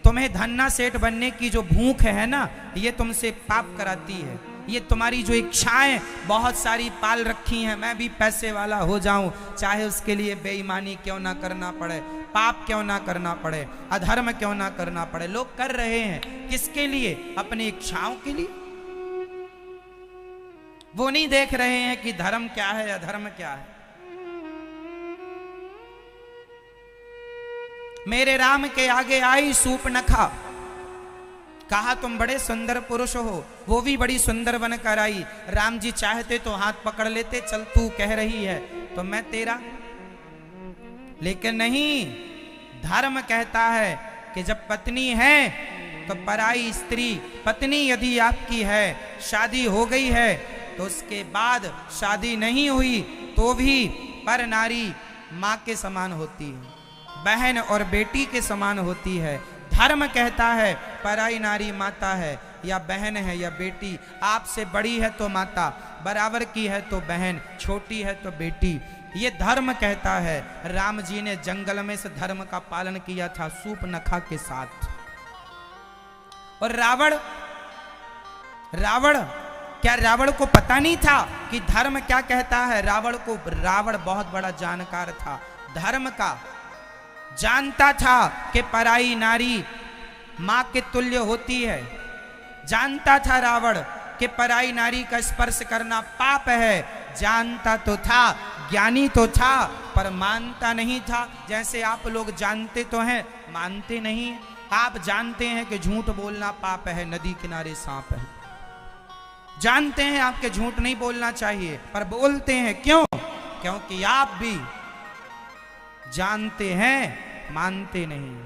तुम्हें धन्ना सेठ बनने की जो भूख है ना, ये तुमसे पाप कराती है। ये तुम्हारी जो इच्छाएं बहुत सारी पाल रखी हैं, मैं भी पैसे वाला हो जाऊं, चाहे उसके लिए बेईमानी क्यों ना करना पड़े, पाप क्यों ना करना पड़े, अधर्म क्यों ना करना पड़े। लोग कर रहे हैं किसके लिए? अपनी इच्छाओं के लिए। वो नहीं देख रहे हैं कि धर्म क्या है, अधर्म क्या है। मेरे राम के आगे आई सूर्पनखा, कहा तुम बड़े सुंदर पुरुष हो। वो भी बड़ी सुंदर बनकर आई। राम जी चाहते तो हाथ पकड़ लेते, चल तू कह रही है तो मैं तेरा, लेकिन नहीं। धर्म कहता है कि जब पत्नी है तो पराई स्त्री पत्नी यदि आपकी है, शादी हो गई है, तो उसके बाद शादी नहीं हुई तो भी पर नारी माँ के समान होती है, बहन और बेटी के समान होती है। धर्म कहता है पराई नारी माता है या बहन है या बेटी, आपसे बड़ी है तो माता, बराबर की है तो बहन, छोटी है तो बेटी, ये धर्म कहता है। राम जी ने जंगल में से धर्म का पालन किया था सूर्पनखा के साथ। और रावण को पता नहीं था कि धर्म क्या कहता है? रावण बहुत बड़ा जानकार था, धर्म का जानता था कि पराई नारी मां के तुल्य होती है। जानता था रावण कि पराई नारी का स्पर्श करना पाप है, जानता तो था, ज्ञानी तो था, पर मानता नहीं था। जैसे आप लोग जानते तो हैं, मानते नहीं। आप जानते हैं कि झूठ बोलना पाप है, नदी किनारे सांप है, जानते हैं आपके झूठ नहीं बोलना चाहिए, पर बोलते हैं। क्यों? क्योंकि आप भी जानते हैं, मानते नहीं।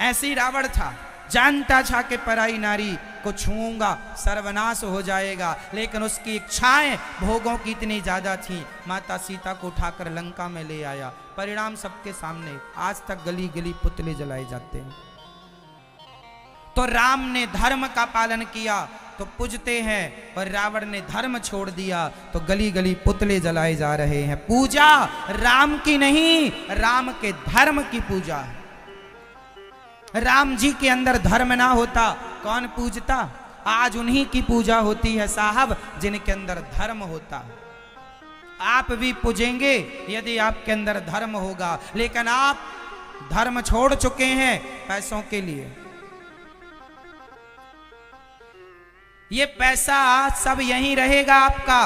ऐसे ही रावण था, जानता था कि पराई नारी को छूऊंगा सर्वनाश हो जाएगा, लेकिन उसकी इच्छाएं भोगों की इतनी ज्यादा थी। माता सीता को उठाकर लंका में ले आया, परिणाम सबके सामने। आज तक गली गली पुतले जलाए जाते हैं। तो राम ने धर्म का पालन किया तो पूजते हैं, और रावण ने धर्म छोड़ दिया तो गली गली पुतले जलाए जा रहे हैं। पूजा राम की नहीं, राम के धर्म की पूजा है। राम जी के अंदर धर्म ना होता कौन पूजता? आज उन्हीं की पूजा होती है साहब जिनके अंदर धर्म होता है। आप भी पूजेंगे यदि आपके अंदर धर्म होगा, लेकिन आप धर्म छोड़ चुके हैं पैसों के लिए। ये पैसा सब यहीं रहेगा आपका।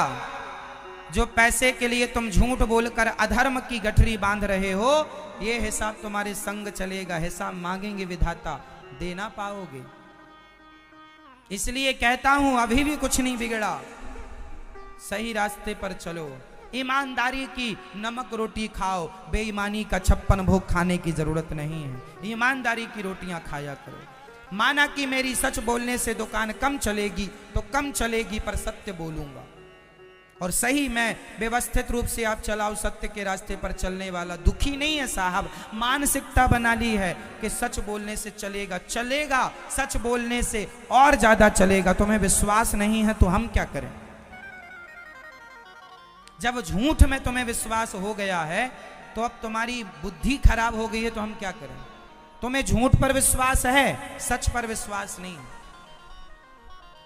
जो पैसे के लिए तुम झूठ बोलकर अधर्म की गठरी बांध रहे हो, ये हिसाब तुम्हारे संग चलेगा। हिसाब मांगेंगे विधाता, दे ना पाओगे। इसलिए कहता हूं अभी भी कुछ नहीं बिगड़ा, सही रास्ते पर चलो, ईमानदारी की नमक रोटी खाओ, बेईमानी का 56 भोग खाने की जरूरत नहीं है। ईमानदारी की रोटियां खाया करो। माना कि मेरी सच बोलने से दुकान कम चलेगी तो कम चलेगी, पर सत्य बोलूंगा। और सही में व्यवस्थित रूप से आप चलाओ, सत्य के रास्ते पर चलने वाला दुखी नहीं है साहब। मानसिकता बना ली है कि सच बोलने से चलेगा, सच बोलने से और ज्यादा चलेगा। तुम्हें विश्वास नहीं है तो हम क्या करें? जब झूठ में तुम्हें विश्वास हो गया है तो अब तुम्हारी बुद्धि खराब हो गई है तो हम क्या करें? तुम्हें झूठ पर विश्वास है, सच पर विश्वास नहीं,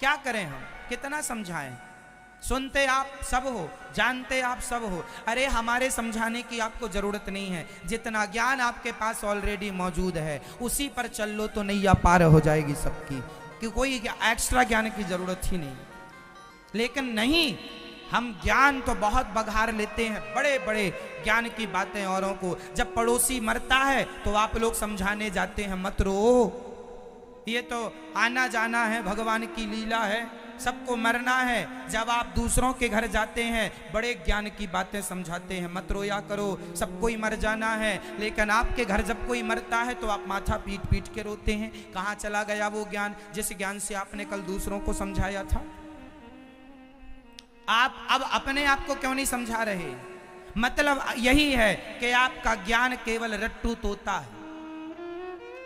क्या करें हम? कितना समझाएं? सुनते आप सब हो, जानते आप सब हो। अरे हमारे समझाने की आपको जरूरत नहीं है, जितना ज्ञान आपके पास ऑलरेडी मौजूद है उसी पर चल लो तो नैया पार हो जाएगी सबकी, कि कोई एक्स्ट्रा ज्ञान की जरूरत ही नहीं। लेकिन नहीं, हम ज्ञान तो बहुत बघार लेते हैं, बड़े बड़े ज्ञान की बातें औरों को। जब पड़ोसी मरता है तो आप लोग समझाने जाते हैं मत रो, ये तो आना जाना है, भगवान की लीला है, सबको मरना है। जब आप दूसरों के घर जाते हैं बड़े ज्ञान की बातें समझाते हैं, मत रोया करो, सबको ही मर जाना है। लेकिन आपके घर जब कोई मरता है तो आप माथा पीट पीट के रोते हैं। कहाँ चला गया वो ज्ञान जिस ज्ञान से आपने कल दूसरों को समझाया था? आप अब अपने आप को क्यों नहीं समझा रहे? मतलब यही है कि आपका ज्ञान केवल रट्टू तोता है,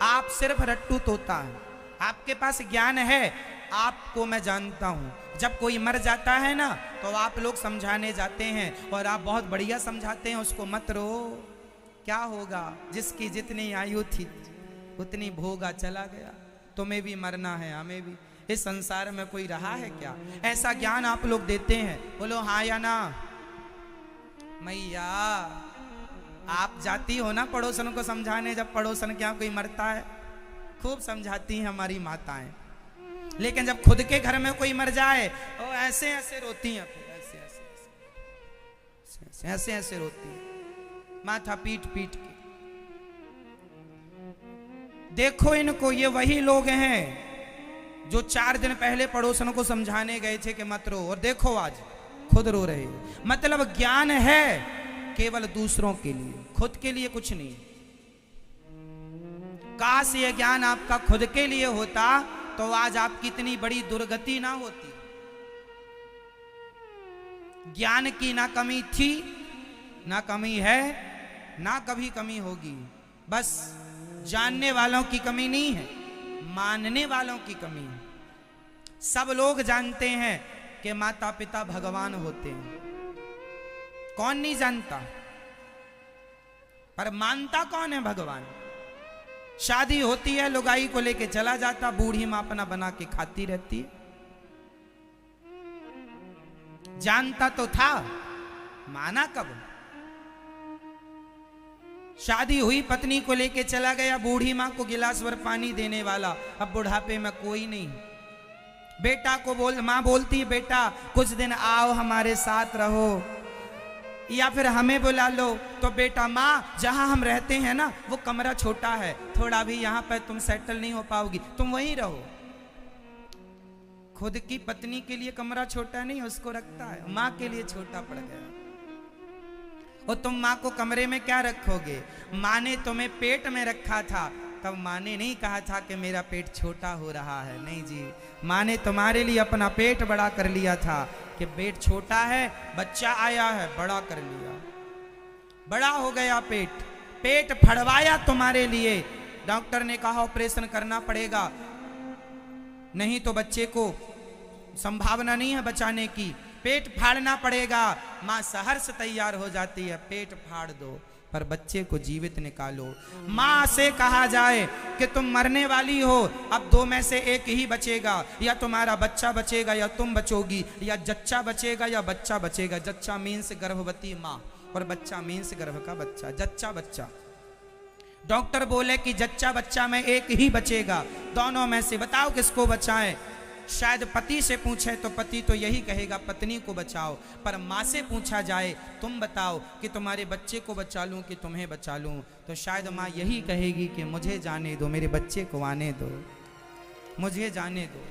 आप सिर्फ रट्टू तोता है। आपके पास ज्ञान है, आपको मैं जानता हूं। जब कोई मर जाता है ना तो आप लोग समझाने जाते हैं और आप बहुत बढ़िया समझाते हैं उसको, मत रो, क्या होगा, जिसकी जितनी आयु थी उतनी भोगा, चला गया। तुम्हें भी मरना है, हमें भी। इस संसार में कोई रहा है क्या? ऐसा ज्ञान आप लोग देते हैं। बोलो हाँ या ना? मैया आप जाती हो ना पड़ोसन को समझाने, जब पड़ोसन के यहाँ कोई मरता है खूब समझाती हैं हमारी माताएं। लेकिन जब खुद के घर में कोई मर जाए तो ऐसे ऐसे रोती हैं, ऐसे ऐसे रोती हैं, माथा पीट पीट के। देखो इनको, ये वही लोग हैं जो 4 दिन पहले पड़ोसन को समझाने गए थे कि मत रो, और देखो आज खुद रो रहे हो। मतलब ज्ञान है केवल दूसरों के लिए, खुद के लिए कुछ नहीं। काश ये ज्ञान आपका खुद के लिए होता तो आज आपकी इतनी बड़ी दुर्गति ना होती। ज्ञान की ना कमी थी, ना कमी है, ना कभी कमी होगी। बस जानने वालों की कमी नहीं है, मानने वालों की कमी है। सब लोग जानते हैं कि माता पिता भगवान होते हैं, कौन नहीं जानता, पर मानता कौन है? भगवान। शादी होती है, लुगाई को लेके चला जाता, बूढ़ी मां अपना बना के खाती रहती है। जानता तो था, माना कब? शादी हुई, पत्नी को लेके चला गया, बूढ़ी मां को गिलास भर पानी देने वाला, अब बुढ़ापे में कोई नहीं। बेटा को मां बोलती है, बेटा कुछ दिन आओ हमारे साथ रहो, या फिर हमें बुला लो। तो बेटा, माँ जहां हम रहते हैं ना वो कमरा छोटा है, थोड़ा भी यहां पर तुम सेटल नहीं हो पाओगी, तुम वहीं रहो। खुद की पत्नी के लिए कमरा छोटा नहीं, उसको रखता है, माँ के लिए छोटा पड़ गया। और तुम माँ को कमरे में क्या रखोगे? माँ ने तुम्हें पेट में रखा था, तब माँ ने नहीं कहा था कि मेरा पेट छोटा हो रहा है। नहीं जी, माँ ने तुम्हारे लिए अपना पेट बड़ा कर लिया था कि पेट छोटा है, बच्चा आया है, बड़ा कर लिया, बड़ा हो गया पेट। पेट फड़वाया तुम्हारे लिए, डॉक्टर ने कहा ऑपरेशन करना पड़ेगा, नहीं तो बच्चे को संभावना नहीं है बचाने की, पेट फाड़ना पड़ेगा। माँ सहर्ष तैयार हो जाती है, पेट फाड़ दो पर बच्चे को जीवित निकालो। माँ से कहा जाए कि तुम मरने वाली हो, अब दो में से एक ही बचेगा, या तुम्हारा बच्चा बचेगा या तुम बचोगी, या जच्चा बचेगा या बच्चा बचेगा। जच्चा मीन्स गर्भवती माँ और बच्चा मीन्स गर्भ का बच्चा, जच्चा बच्चा। डॉक्टर बोले कि जच्चा बच्चा में एक ही बचेगा, दोनों में से बताओ किसको बचाएं। शायद पति से पूछे तो पति तो यही कहेगा पत्नी को बचाओ, पर माँ से पूछा जाए तुम बताओ कि तुम्हारे बच्चे को बचा लूं कि तुम्हें बचा लूं, तो शायद माँ यही कहेगी कि मुझे जाने दो, मेरे बच्चे को आने दो, मुझे जाने दो।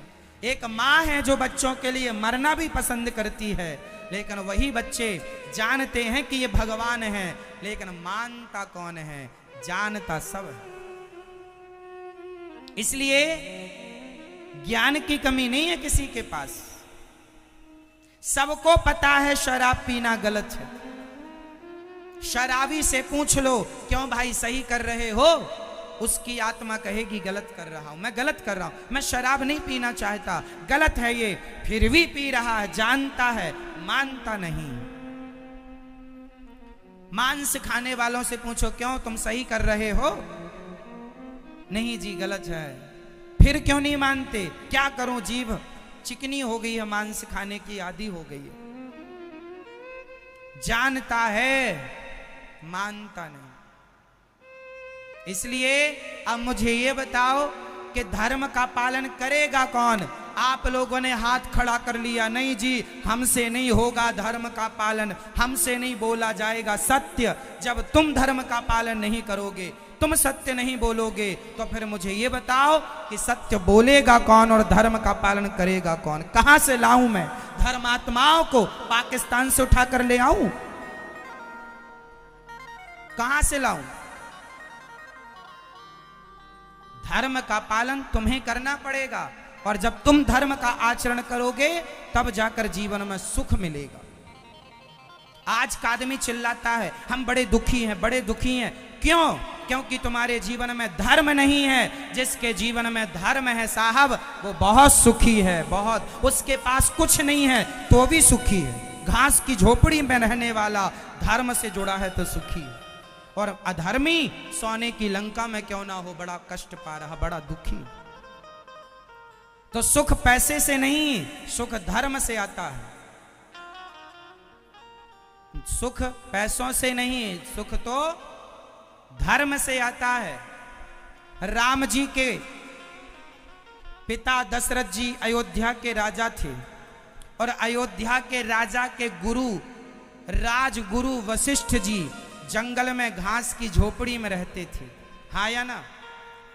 एक माँ है जो बच्चों के लिए मरना भी पसंद करती है, लेकिन वही बच्चे जानते हैं कि ये भगवान है, लेकिन मानता कौन है? जानता सब है। इसलिए ज्ञान की कमी नहीं है किसी के पास। सबको पता है शराब पीना गलत है। शराबी से पूछ लो क्यों भाई सही कर रहे हो, उसकी आत्मा कहेगी गलत कर रहा हूं, मैं गलत कर रहा हूं, मैं शराब नहीं पीना चाहता, गलत है ये, फिर भी पी रहा है, जानता है, मानता नहीं। मांस खाने वालों से पूछो क्यों तुम सही कर रहे हो, नहीं जी गलत है, फिर क्यों नहीं मानते? क्या करूं, जीभ चिकनी हो गई है, मांस खाने की आदी हो गई है। जानता है, मानता नहीं। इसलिए अब मुझे ये बताओ कि धर्म का पालन करेगा कौन? आप लोगों ने हाथ खड़ा कर लिया, नहीं जी हमसे नहीं होगा धर्म का पालन, हमसे नहीं बोला जाएगा सत्य। जब तुम धर्म का पालन नहीं करोगे, तुम सत्य नहीं बोलोगे, तो फिर मुझे ये बताओ कि सत्य बोलेगा कौन और धर्म का पालन करेगा कौन? कहां से लाऊं मैं धर्मात्माओं को? पाकिस्तान से उठा कर ले आऊं? कहां से लाऊं? धर्म का पालन तुम्हें करना पड़ेगा, और जब तुम धर्म का आचरण करोगे तब जाकर जीवन में सुख मिलेगा। आज का आदमी चिल्लाता है हम बड़े दुखी हैं, बड़े दुखी हैं। क्यों? क्योंकि तुम्हारे जीवन में धर्म नहीं है। जिसके जीवन में धर्म है साहब, वो बहुत सुखी है, बहुत। उसके पास कुछ नहीं है तो भी सुखी है। घास की झोपड़ी में रहने वाला धर्म से जुड़ा है तो सुखी है, और अधर्मी सोने की लंका में क्यों ना हो, बड़ा कष्ट पा रहा, बड़ा दुखी। तो सुख पैसे से नहीं, सुख धर्म से आता है। सुख पैसों से नहीं, सुख तो धर्म से आता है। राम जी के पिता दशरथ जी अयोध्या के राजा थे, और अयोध्या के राजा के गुरु राजगुरु वशिष्ठ जी जंगल में घास की झोपड़ी में रहते थे। हाँ या ना?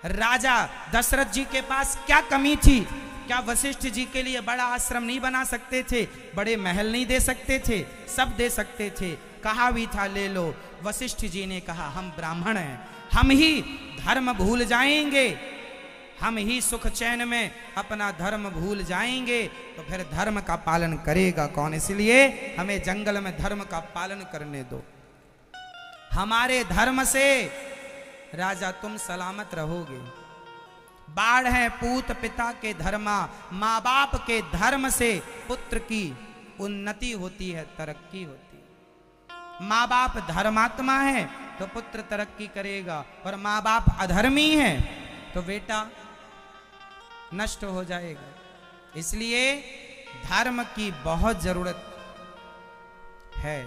राजा दशरथ जी के पास क्या कमी थी? क्या वशिष्ठ जी के लिए बड़ा आश्रम नहीं बना सकते थे? बड़े महल नहीं दे सकते थे? सब दे सकते थे, कहा भी था ले लो। वशिष्ठ जी ने कहा हम ब्राह्मण हैं, हम ही धर्म भूल जाएंगे, हम ही सुख चैन में अपना धर्म भूल जाएंगे तो फिर धर्म का पालन करेगा कौन। इसलिए हमें जंगल में धर्म का पालन करने दो। हमारे धर्म से राजा तुम सलामत रहोगे। बाढ़ है पूत पिता के धर्मा, माँ बाप के धर्म से पुत्र की उन्नति होती है, तरक्की होती है। माँ बाप धर्मात्मा है तो पुत्र तरक्की करेगा, और माँ बाप अधर्मी है तो बेटा नष्ट हो जाएगा। इसलिए धर्म की बहुत जरूरत है।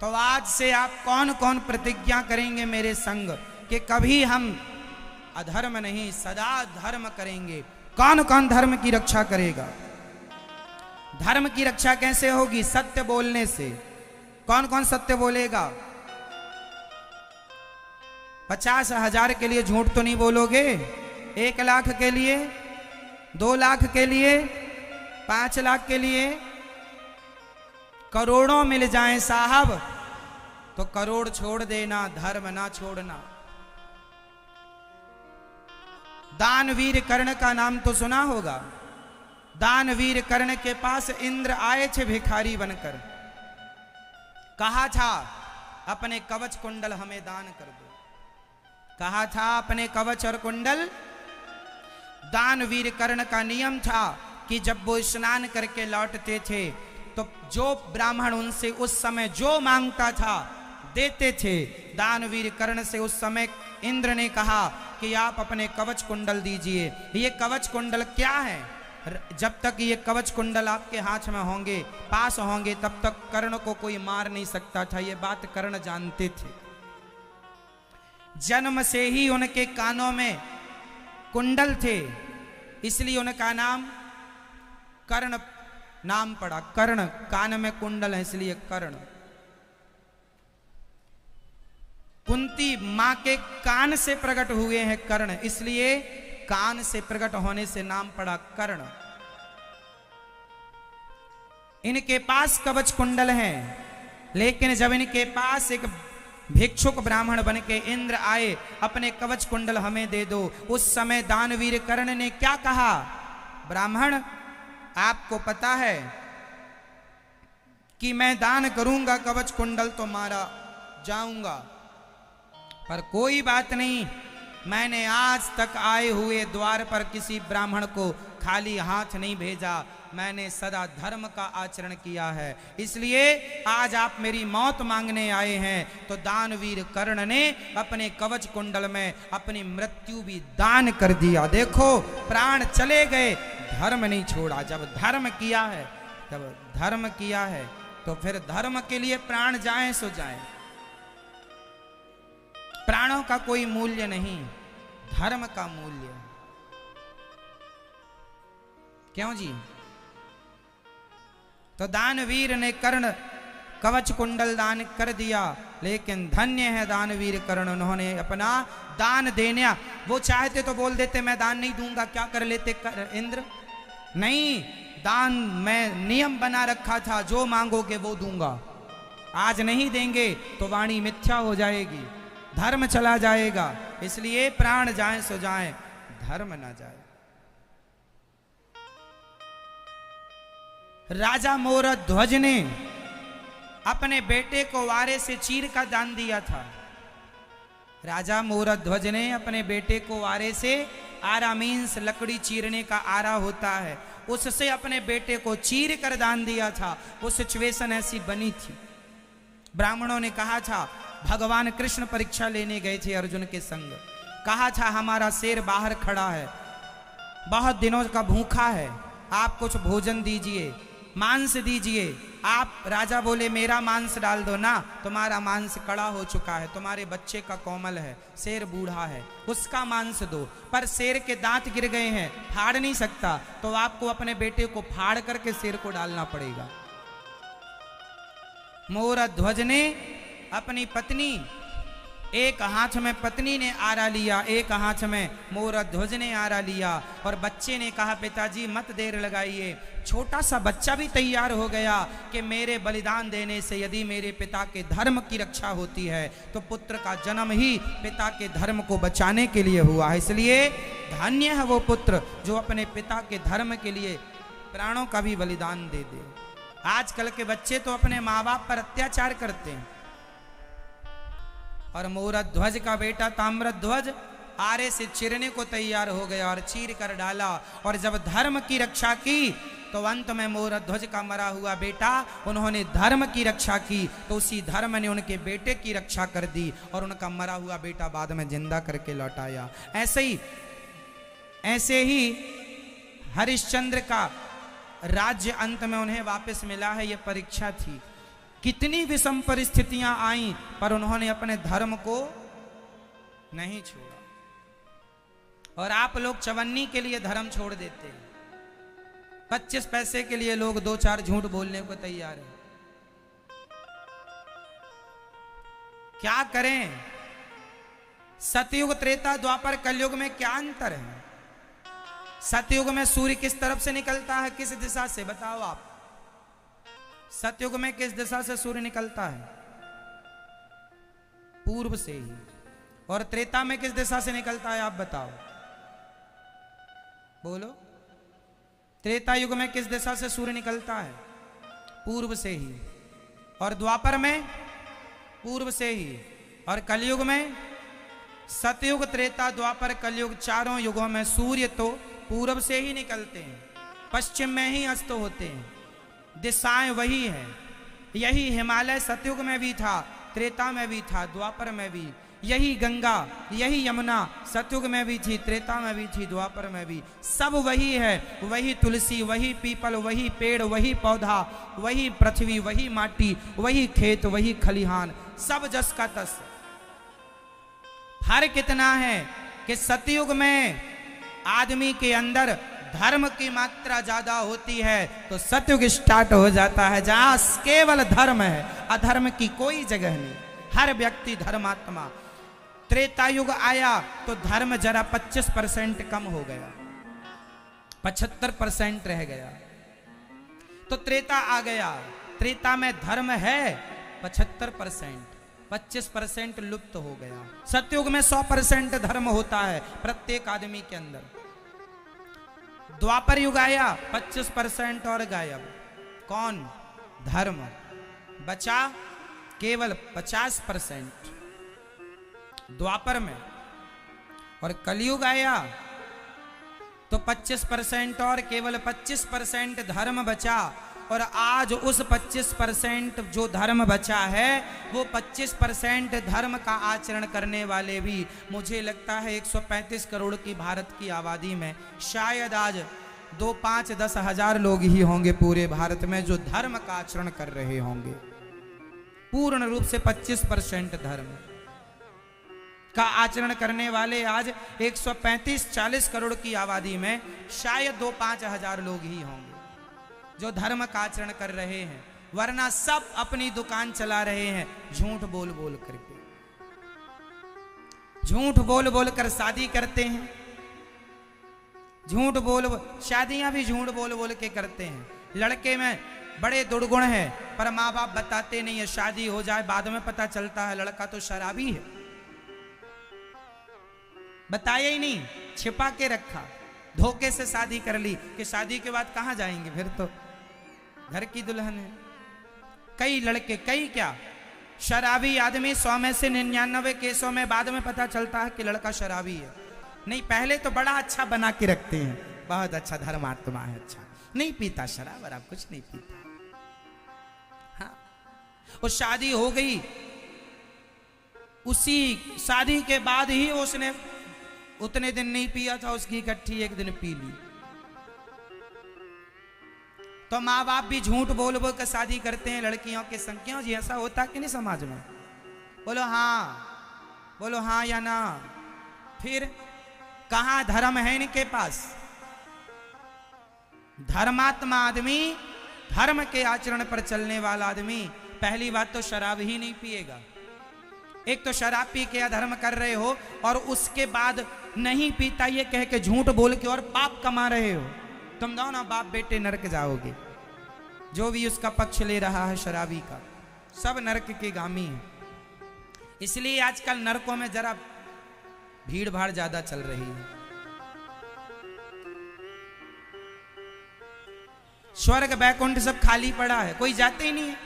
तो आज से आप कौन कौन प्रतिज्ञा करेंगे मेरे संग कि कभी हम अधर्म नहीं, सदा धर्म करेंगे। कौन कौन धर्म की रक्षा करेगा? धर्म की रक्षा कैसे होगी? सत्य बोलने से। कौन कौन सत्य बोलेगा? 50,000 के लिए झूठ तो नहीं बोलोगे? 1 लाख के लिए, 2 लाख के लिए, 5 लाख के लिए? करोड़ों मिल जाएं साहब तो करोड़ छोड़ देना, धर्म ना छोड़ना। दानवीर कर्ण का नाम तो सुना होगा। दानवीर कर्ण के पास इंद्र आए थे भिखारी बनकर, कहा था अपने कवच कुंडल हमें दान कर दो। कहा था अपने कवच और कुंडल। दानवीर कर्ण का नियम था कि जब वो स्नान करके लौटते थे तो जो ब्राह्मण उनसे उस समय जो मांगता था देते थे। दानवीर कर्ण से उस समय इंद्र ने कहा कि आप अपने कवच कुंडल दीजिए। ये कवच कुंडल क्या है? जब तक ये कवच कुंडल आपके हाथ में होंगे, पास होंगे, तब तक कर्ण को कोई मार नहीं सकता था। ये बात कर्ण जानते थे। जन्म से ही उनके कानों में कुंडल थे, इसलिए उनका नाम कर्ण नाम पड़ा। कर्ण, कान में कुंडल है इसलिए कर्ण। कुंती मां के कान से प्रकट हुए हैं कर्ण, इसलिए कान से प्रकट होने से नाम पड़ा कर्ण। इनके पास कवच कुंडल हैं, लेकिन जब इनके पास एक भिक्षुक ब्राह्मण बन के इंद्र आए, अपने कवच कुंडल हमें दे दो, उस समय दानवीर कर्ण ने क्या कहा? ब्राह्मण, आपको पता है कि मैं दान करूंगा कवच कुंडल तो मारा जाऊंगा, पर कोई बात नहीं, मैंने आज तक आए हुए द्वार पर किसी ब्राह्मण को खाली हाथ नहीं भेजा। मैंने सदा धर्म का आचरण किया है, इसलिए आज आप मेरी मौत मांगने आए हैं। तो दानवीर कर्ण ने अपने कवच कुंडल में अपनी मृत्यु भी दान कर दिया। देखो, प्राण चले गए, धर्म नहीं छोड़ा। जब धर्म किया है, जब धर्म किया है तो फिर धर्म के लिए प्राण जाए सो जाए। प्राणों का कोई मूल्य नहीं, धर्म का मूल्य। क्यों जी? तो दानवीर ने कर्ण कवच कुंडल दान कर दिया, लेकिन धन्य है दानवीर कर्ण, उन्होंने अपना दान देने, वो चाहते तो बोल देते मैं दान नहीं दूंगा, क्या कर लेते इंद्र? नहीं, दान मैं नियम बना रखा था, जो मांगोगे वो दूंगा। आज नहीं देंगे तो वाणी मिथ्या हो जाएगी, धर्म चला जाएगा। इसलिए प्राण जाए सो जाए, धर्म ना जाए। राजा मोरध्वज ने अपने बेटे को वारे से चीर का दान दिया था। राजा मोरध्वज ने अपने बेटे को वारे से, आरा मीन्स लकड़ी चीरने का आरा होता है, उससे अपने बेटे को चीर कर दान दिया था। वो सिचुएशन ऐसी बनी थी। ब्राह्मणों ने कहा था, भगवान कृष्ण परीक्षा लेने गए थे अर्जुन के संग, कहा था हमारा शेर बाहर खड़ा है, बहुत दिनों का भूखा है, आप कुछ भोजन दीजिए, मांस दीजिए। आप राजा बोले मेरा मांस डाल दो ना, तुम्हारा मांस कड़ा हो चुका है, तुम्हारे बच्चे का कोमल है, शेर बूढ़ा है, उसका मांस दो। पर शेर के दांत गिर गए हैं, फाड़ नहीं सकता, तो आपको अपने बेटे को फाड़ करके शेर को डालना पड़ेगा। मोरध्वज ने अपनी पत्नी एक हाथ में पत्नी ने आरा लिया, एक हाथ में मोरध्वज ने आरा लिया, और बच्चे ने कहा पिताजी मत देर लगाइए। छोटा सा बच्चा भी तैयार हो गया कि मेरे बलिदान देने से यदि मेरे पिता के धर्म की रक्षा होती है तो पुत्र का जन्म ही पिता के धर्म को बचाने के लिए हुआ है। इसलिए धन्य है वो पुत्र जो अपने पिता के धर्म के लिए प्राणों का भी बलिदान दे दे। आजकल के बच्चे तो अपने माँ बाप पर अत्याचार करते हैं, और मोरध्वज का बेटा ताम्रध्वज आरे से चिरने को तैयार हो गया और चीर कर डाला, और जब धर्म की रक्षा की तो अंत में मोरध्वज का मरा हुआ बेटा, उन्होंने धर्म की रक्षा की तो उसी धर्म ने उनके बेटे की रक्षा कर दी, और उनका मरा हुआ बेटा बाद में जिंदा करके लौटाया। ऐसे ही हरिश्चंद्र का राज्य अंत में उन्हें वापस मिला है। यह परीक्षा थी, कितनी विषम परिस्थितियां आईं पर उन्होंने अपने धर्म को नहीं छोड़ा। और आप लोग चवन्नी के लिए धर्म छोड़ देते हैं, 25 पैसे के लिए लोग 2-4 झूठ बोलने को तैयार हैं। क्या करें? सतयुग, त्रेता, द्वापर, कलयुग में क्या अंतर है? सतयुग में सूर्य किस तरफ से निकलता है, किस दिशा से? बताओ आप। सतयुग में किस दिशा से सूर्य निकलता है? पूर्व से ही। और त्रेता में किस दिशा से निकलता है, आप बताओ, बोलो। त्रेता युग में किस दिशा से सूर्य निकलता है? पूर्व से ही। और द्वापर में पूर्व से ही। और कलयुग में सतयुग, त्रेता, द्वापर, कलयुग, चारों युगों में सूर्य तो पूर्व से ही निकलते हैं, पश्चिम में ही अस्त होते हैं, दिशाएं वही है। यही हिमालय सतयुग में भी था, त्रेता में भी था, द्वापर में भी। यही गंगा, यही यमुना सतयुग में भी थी, त्रेता में भी थी, द्वापर में भी। सब वही है। वही तुलसी, वही पीपल, वही पेड़, वही पौधा, वही पृथ्वी, वही माटी, वही खेत, वही खलिहान, सब जस का तस। फर्क कितना है कि सतयुग में आदमी के अंदर धर्म की मात्रा ज्यादा होती है तो सतयुग स्टार्ट हो जाता है जहां केवल धर्म है, अधर्म की कोई जगह नहीं, हर व्यक्ति धर्मात्मा। त्रेता युग आया तो धर्म जरा 25% कम हो गया, 75% रह गया। तो त्रेता आ गया, त्रेता में धर्म है 75%, 25% लुप्त हो गया। सतयुग में 100% धर्म होता है प्रत्येक आदमी के अंदर। द्वापर युग आया, 25% और गायब। कौन? धर्म। बचा केवल 50% द्वापर में। और कलयुग आया तो 25% और केवल 25% धर्म बचा। और आज उस 25% जो धर्म बचा है वो 25% धर्म का आचरण करने वाले भी, मुझे लगता है 135 करोड़ की भारत की आबादी में शायद आज 2, 5, 10 हजार लोग ही होंगे पूरे भारत में जो धर्म का आचरण कर रहे होंगे। पूर्ण रूप से 25% धर्म का आचरण करने वाले आज 135-40 करोड़ की आबादी में शायद 2-5 हजार लोग ही होंगे जो धर्म का आचरण कर रहे हैं, वरना सब अपनी दुकान चला रहे हैं झूठ बोल बोल करके। झूठ बोल बोल कर शादी करते हैं, झूठ बोल शादियां भी झूठ बोल बोल के करते हैं। लड़के में बड़े दुर्गुण है पर माँ बाप बताते नहीं है, शादी हो जाए बाद में पता चलता है लड़का तो शराबी है, बताया ही नहीं, छिपा के रखा, धोखे से शादी कर ली कि शादी के बाद कहां जाएंगे, फिर तो घर की दुल्हन है। कई लड़के, कई क्या, शराबी आदमी 100 में से 99 केसों में बाद में पता चलता है कि लड़का शराबी है। नहीं, पहले तो बड़ा अच्छा बना के रखते हैं, बहुत अच्छा धर्मात्मा है, अच्छा नहीं पीता शराब और आप कुछ नहीं पीता। हाँ, वो शादी हो गई, उसी शादी के बाद ही उसने उतने दिन नहीं पिया था, उसकी इकट्ठी एक दिन पी ली। तो माँ बाप भी झूठ बोल बोल कर शादी करते हैं लड़कियों के संग। क्यों जी, ऐसा होता कि नहीं समाज में? बोलो हाँ, बोलो हाँ या ना। फिर कहां धर्म है इनके पास? धर्मात्मा आदमी, धर्म के आचरण पर चलने वाला आदमी पहली बात तो शराब ही नहीं पिएगा, एक तो शराब पी के अधर्म कर रहे हो और उसके बाद नहीं पीता ये कह के झूठ बोल के और पाप कमा रहे हो। तुम दोनों बाप बेटे नरक जाओगे। जो भी उसका पक्ष ले रहा है शराबी का, सब नरक के गामी है। इसलिए आजकल नरकों में जरा भीड़ भाड़ ज्यादा चल रही है। स्वर्ग बैकुंठ सब खाली पड़ा है, कोई जाते ही नहीं है।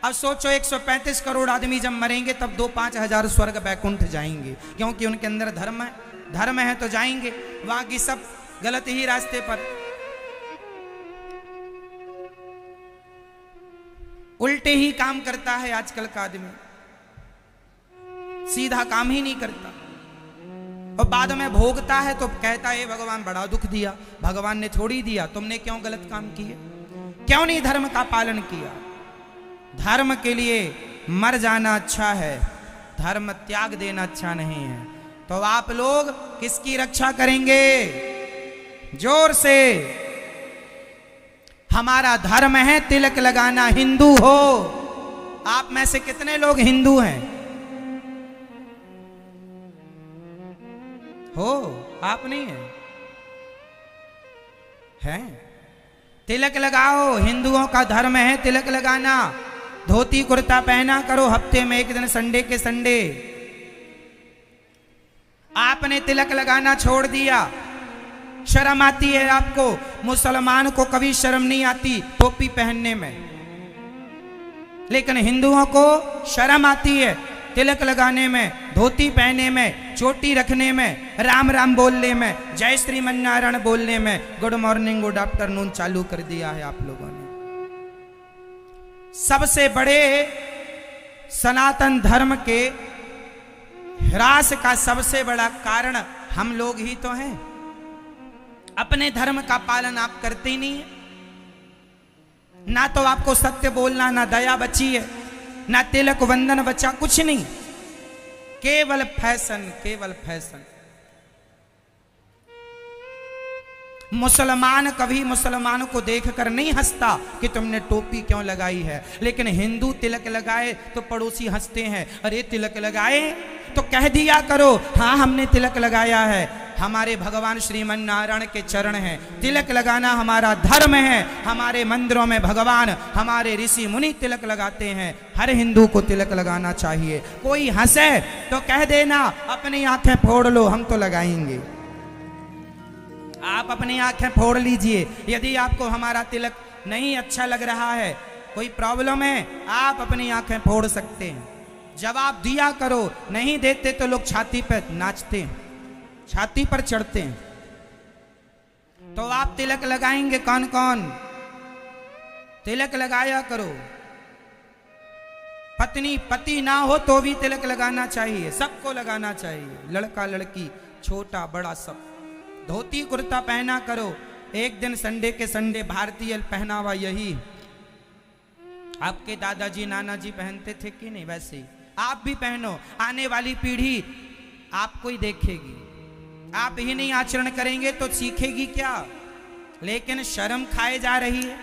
अब सोचो 135 करोड़ आदमी जब मरेंगे तब 2-5 हजार स्वर्ग बैकुंठ जाएंगे, क्योंकि उनके अंदर धर्म है। धर्म है तो जाएंगे, बाकी सब गलत ही रास्ते पर, उल्टे ही काम करता है आजकल का आदमी, सीधा काम ही नहीं करता। और बाद में भोगता है तो कहता है भगवान बड़ा दुख दिया। भगवान ने थोड़ी दिया, तुमने क्यों गलत काम किए, क्यों नहीं धर्म का पालन किया। धर्म के लिए मर जाना अच्छा है, धर्म त्याग देना अच्छा नहीं है। तो आप लोग किसकी रक्षा करेंगे? जोर से। हमारा धर्म है तिलक लगाना। हिंदू हो आप में से कितने लोग हिंदू हैं? हो आप नहीं हैं? तिलक लगाओ। हिंदुओं का धर्म है तिलक लगाना। धोती कुर्ता पहना करो, हफ्ते में एक दिन संडे के संडे। आपने तिलक लगाना छोड़ दिया। शर्म आती है आपको? मुसलमान को कभी शर्म नहीं आती टोपी पहनने में, लेकिन हिंदुओं को शर्म आती है तिलक लगाने में, धोती पहनने में, चोटी रखने में, राम राम बोलने में, जय श्रीमन्नारायण बोलने में। गुड मॉर्निंग गुड आफ्टरनून चालू कर दिया है आप लोगों ने। सबसे बड़े सनातन धर्म के ह्रास का सबसे बड़ा कारण हम लोग ही तो हैं। अपने धर्म का पालन आप करते ही नहीं है। ना तो आपको सत्य बोलना, ना दया बची है, ना तिलक वंदन बचा, कुछ नहीं, केवल फैशन, केवल फैशन। मुसलमान कभी मुसलमान को देखकर नहीं हंसता कि तुमने टोपी क्यों लगाई है, लेकिन हिंदू तिलक लगाए तो पड़ोसी हंसते हैं। अरे तिलक लगाए तो कह दिया करो हाँ हमने तिलक लगाया है। हमारे भगवान श्रीमन्नारायण के चरण हैं, तिलक लगाना हमारा धर्म है। हमारे मंदिरों में भगवान, हमारे ऋषि मुनि तिलक लगाते हैं। हर हिंदू को तिलक लगाना चाहिए। कोई हंसे तो कह देना अपनी आंखें फोड़ लो, हम तो लगाएंगे। आप अपनी आंखें फोड़ लीजिए। यदि आपको हमारा तिलक नहीं अच्छा लग रहा है, कोई प्रॉब्लम है, आप अपनी आंखें फोड़ सकते हैं। जवाब दिया करो। नहीं देते तो लोग छाती पर नाचते हैं, छाती पर चढ़ते हैं। तो आप तिलक लगाएंगे कौन कौन? तिलक लगाया करो। पत्नी पति ना हो तो भी तिलक लगाना चाहिए, सबको लगाना चाहिए, लड़का लड़की छोटा बड़ा सब। धोती कुर्ता पहना करो। एक दिन संडे के संडे भारतीय पहनावा यही। आपके दादाजी नाना जी पहनते थे कि नहीं, वैसे ही आप भी पहनो। आने वाली पीढ़ी आपको ही देखेगी। आप ही नहीं आचरण करेंगे तो सीखेगी क्या? लेकिन शर्म खाए जा रही है।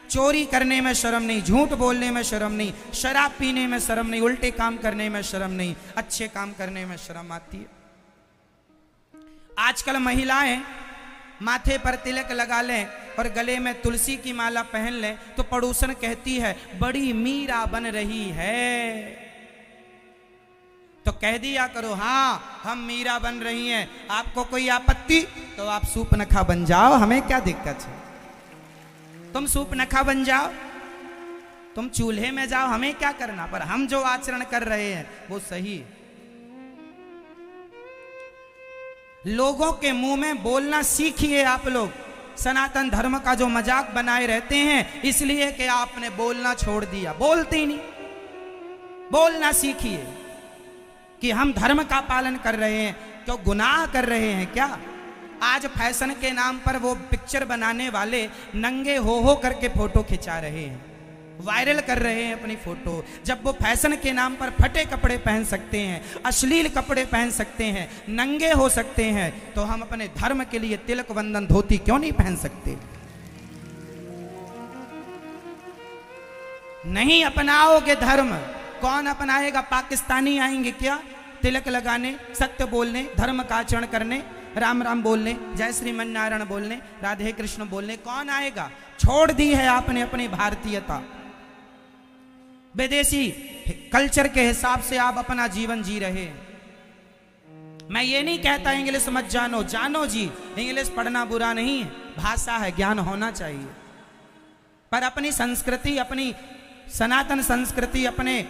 चोरी करने में शर्म नहीं, झूठ बोलने में शर्म नहीं, शराब पीने में शर्म नहीं, उल्टे काम करने में शर्म नहीं, अच्छे काम करने में शर्म आती है। आजकल महिलाएं माथे पर तिलक लगा लें और गले में तुलसी की माला पहन लें तो पड़ोसन कहती है बड़ी मीरा बन रही है। तो कह दिया करो हाँ हम मीरा बन रही हैं। आपको कोई आपत्ति तो आप सूपनखा बन जाओ, हमें क्या दिक्कत है। तुम सूपनखा बन जाओ, तुम चूल्हे में जाओ, हमें क्या करना। पर हम जो आचरण कर रहे हैं वो सही है। लोगों के मुंह में बोलना सीखिए आप लोग। सनातन धर्म का जो मजाक बनाए रहते हैं इसलिए कि आपने बोलना छोड़ दिया। बोलते ही नहीं, बोलना सीखिए कि हम धर्म का पालन कर रहे हैं। क्यों गुनाह कर रहे हैं क्या? आज फैशन के नाम पर वो पिक्चर बनाने वाले नंगे हो करके फोटो खिंचा रहे हैं, वायरल कर रहे हैं अपनी फोटो। जब वो फैशन के नाम पर फटे कपड़े पहन सकते हैं, अश्लील कपड़े पहन सकते हैं, नंगे हो सकते हैं, तो हम अपने धर्म के लिए तिलक वंदन धोती क्यों नहीं पहन सकते? नहीं अपनाओगे धर्म कौन अपनाएगा? पाकिस्तानी आएंगे क्या तिलक लगाने, सत्य बोलने, धर्म का आचरण करने, राम राम बोलने, जय श्रीमन नारायण बोलने, राधे कृष्ण बोलने? कौन आएगा? छोड़ दी है आपने अपनी भारतीयता। विदेशी कल्चर के हिसाब से आप अपना जीवन जी रहे हैं। मैं ये नहीं कहता इंग्लिश मत जानो, जानो जी, इंग्लिश पढ़ना बुरा नहीं है, भाषा है, ज्ञान होना चाहिए, पर अपनी संस्कृति, अपनी सनातन संस्कृति, अपने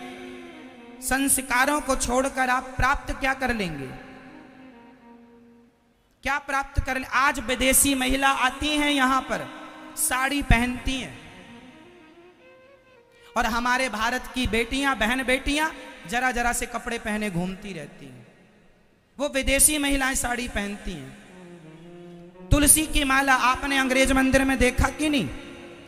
संस्कारों को छोड़कर आप प्राप्त क्या कर लेंगे? क्या प्राप्त कर ले? आज विदेशी महिला आती हैं यहां पर, साड़ी पहनती हैं, और हमारे भारत की बेटियां, बहन बेटियां जरा जरा से कपड़े पहने घूमती रहती हैं। वो विदेशी महिलाएं साड़ी पहनती हैं। तुलसी की माला आपने अंग्रेज मंदिर में देखा कि नहीं?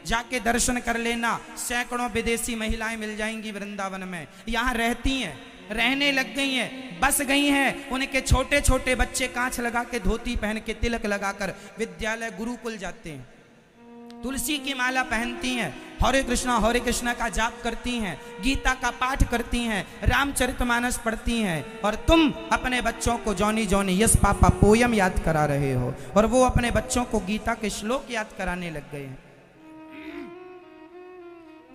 जाके दर्शन कर लेना, सैकड़ों विदेशी महिलाएं मिल जाएंगी वृंदावन में। यहां रहती हैं, रहने लग गई हैं, बस गई हैं। उनके छोटे छोटे बच्चे कांच लगा के, धोती पहन के, तिलक लगाकर विद्यालय गुरुकुल जाते हैं। तुलसी की माला पहनती हैं, हरे कृष्णा का जाप करती हैं, गीता का पाठ करती हैं, रामचरितमानस पढ़ती हैं, और तुम अपने बच्चों को Johnny Johnny yes papa poem याद करा रहे हो, और वो अपने बच्चों को गीता के श्लोक याद कराने लग गए हैं।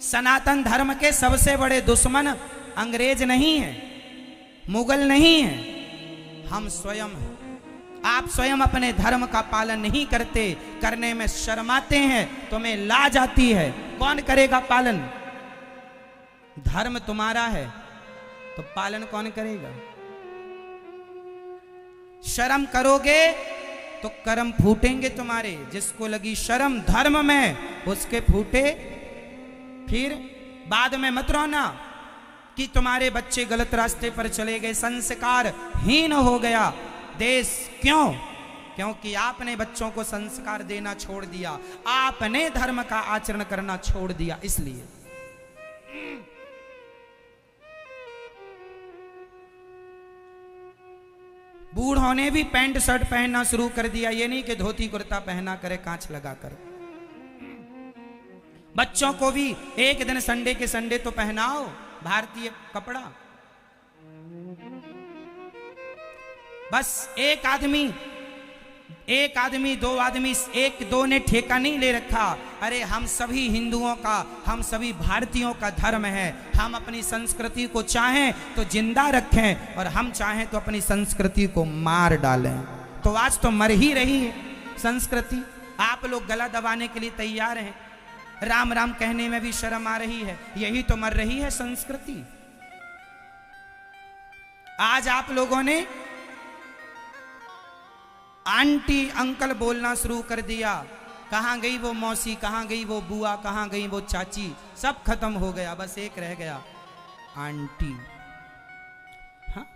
सनातन धर्म के सबसे बड़े दुश्मन अंग्रेज नहीं है, मुगल नहीं है, हम स्वयं हैं। आप स्वयं अपने धर्म का पालन नहीं करते, करने में शर्माते हैं, तुम्हें लाज आती है। कौन करेगा पालन? धर्म तुम्हारा है तो पालन कौन करेगा? शर्म करोगे तो कर्म फूटेंगे तुम्हारे। जिसको लगी शर्म धर्म में, उसके फूटे। फिर बाद में मत रोना कि तुम्हारे बच्चे गलत रास्ते पर चले गए, संस्कार हीन हो गया देश। क्यों? क्योंकि आपने बच्चों को संस्कार देना छोड़ दिया, आपने धर्म का आचरण करना छोड़ दिया। इसलिए बूढ़ों ने भी पैंट शर्ट पहनना शुरू कर दिया। ये नहीं कि धोती कुर्ता पहना करे कांच लगाकर। बच्चों को भी एक दिन संडे के संडे तो पहनाओ भारतीय कपड़ा। बस एक आदमी दो आदमी, एक दो ने ठेका नहीं ले रखा। अरे हम सभी हिंदुओं का, हम सभी भारतीयों का धर्म है। हम अपनी संस्कृति को चाहें तो जिंदा रखें, और हम चाहें तो अपनी संस्कृति को मार डालें। तो आज तो मर ही रही है संस्कृति। आप लोग गला दबाने के लिए तैयार हैं, राम राम कहने में भी शर्म आ रही है। यही तो मर रही है संस्कृति। आज आप लोगों ने आंटी अंकल बोलना शुरू कर दिया। कहां गई वो मौसी, कहां गई वो बुआ, कहां गई वो चाची? सब खत्म हो गया, बस एक रह गया, आंटी। हाँ?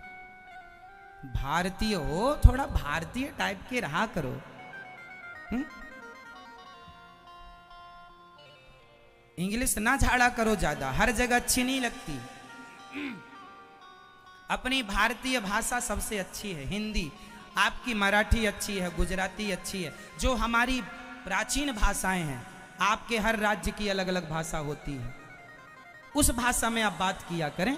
भारतीय हो, थोड़ा भारतीय टाइप के रहा करो। इंग्लिश ना झाड़ा करो ज्यादा, हर जगह अच्छी नहीं लगती। अपनी भारतीय भाषा सबसे अच्छी है, हिंदी। आपकी मराठी अच्छी है, गुजराती अच्छी है, जो हमारी प्राचीन भाषाएं हैं। आपके हर राज्य की अलग अलग भाषा होती है, उस भाषा में आप बात किया करें।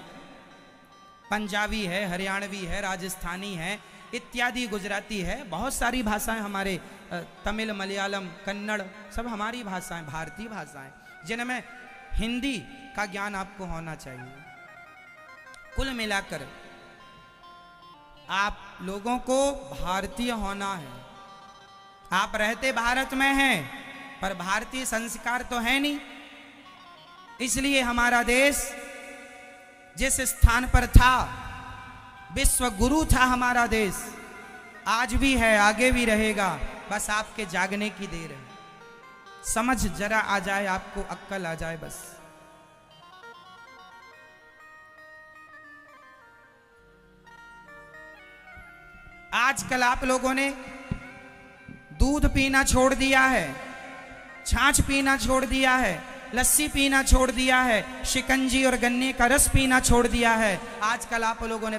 पंजाबी है, हरियाणवी है, राजस्थानी है, इत्यादि, गुजराती है, बहुत सारी भाषाएं हमारे, तमिल, मलयालम, कन्नड़, सब हमारी भाषाएं, भारतीय भाषाएं, जिनमें हिंदी का ज्ञान आपको होना चाहिए। कुल मिलाकर आप लोगों को भारतीय होना है। आप रहते भारत में हैं, पर भारतीय संस्कार तो है नहीं। इसलिए हमारा देश जिस स्थान पर था, विश्व गुरु था हमारा देश, आज भी है, आगे भी रहेगा। बस आपके जागने की देर है। समझ जरा आ जाए, आपको अक्ल आ जाए बस। आजकल आप लोगों ने दूध पीना छोड़ दिया है, छाछ पीना छोड़ दिया है, लस्सी पीना छोड़ दिया है, शिकंजी और गन्ने का रस पीना छोड़ दिया है। आजकल आप लोगों ने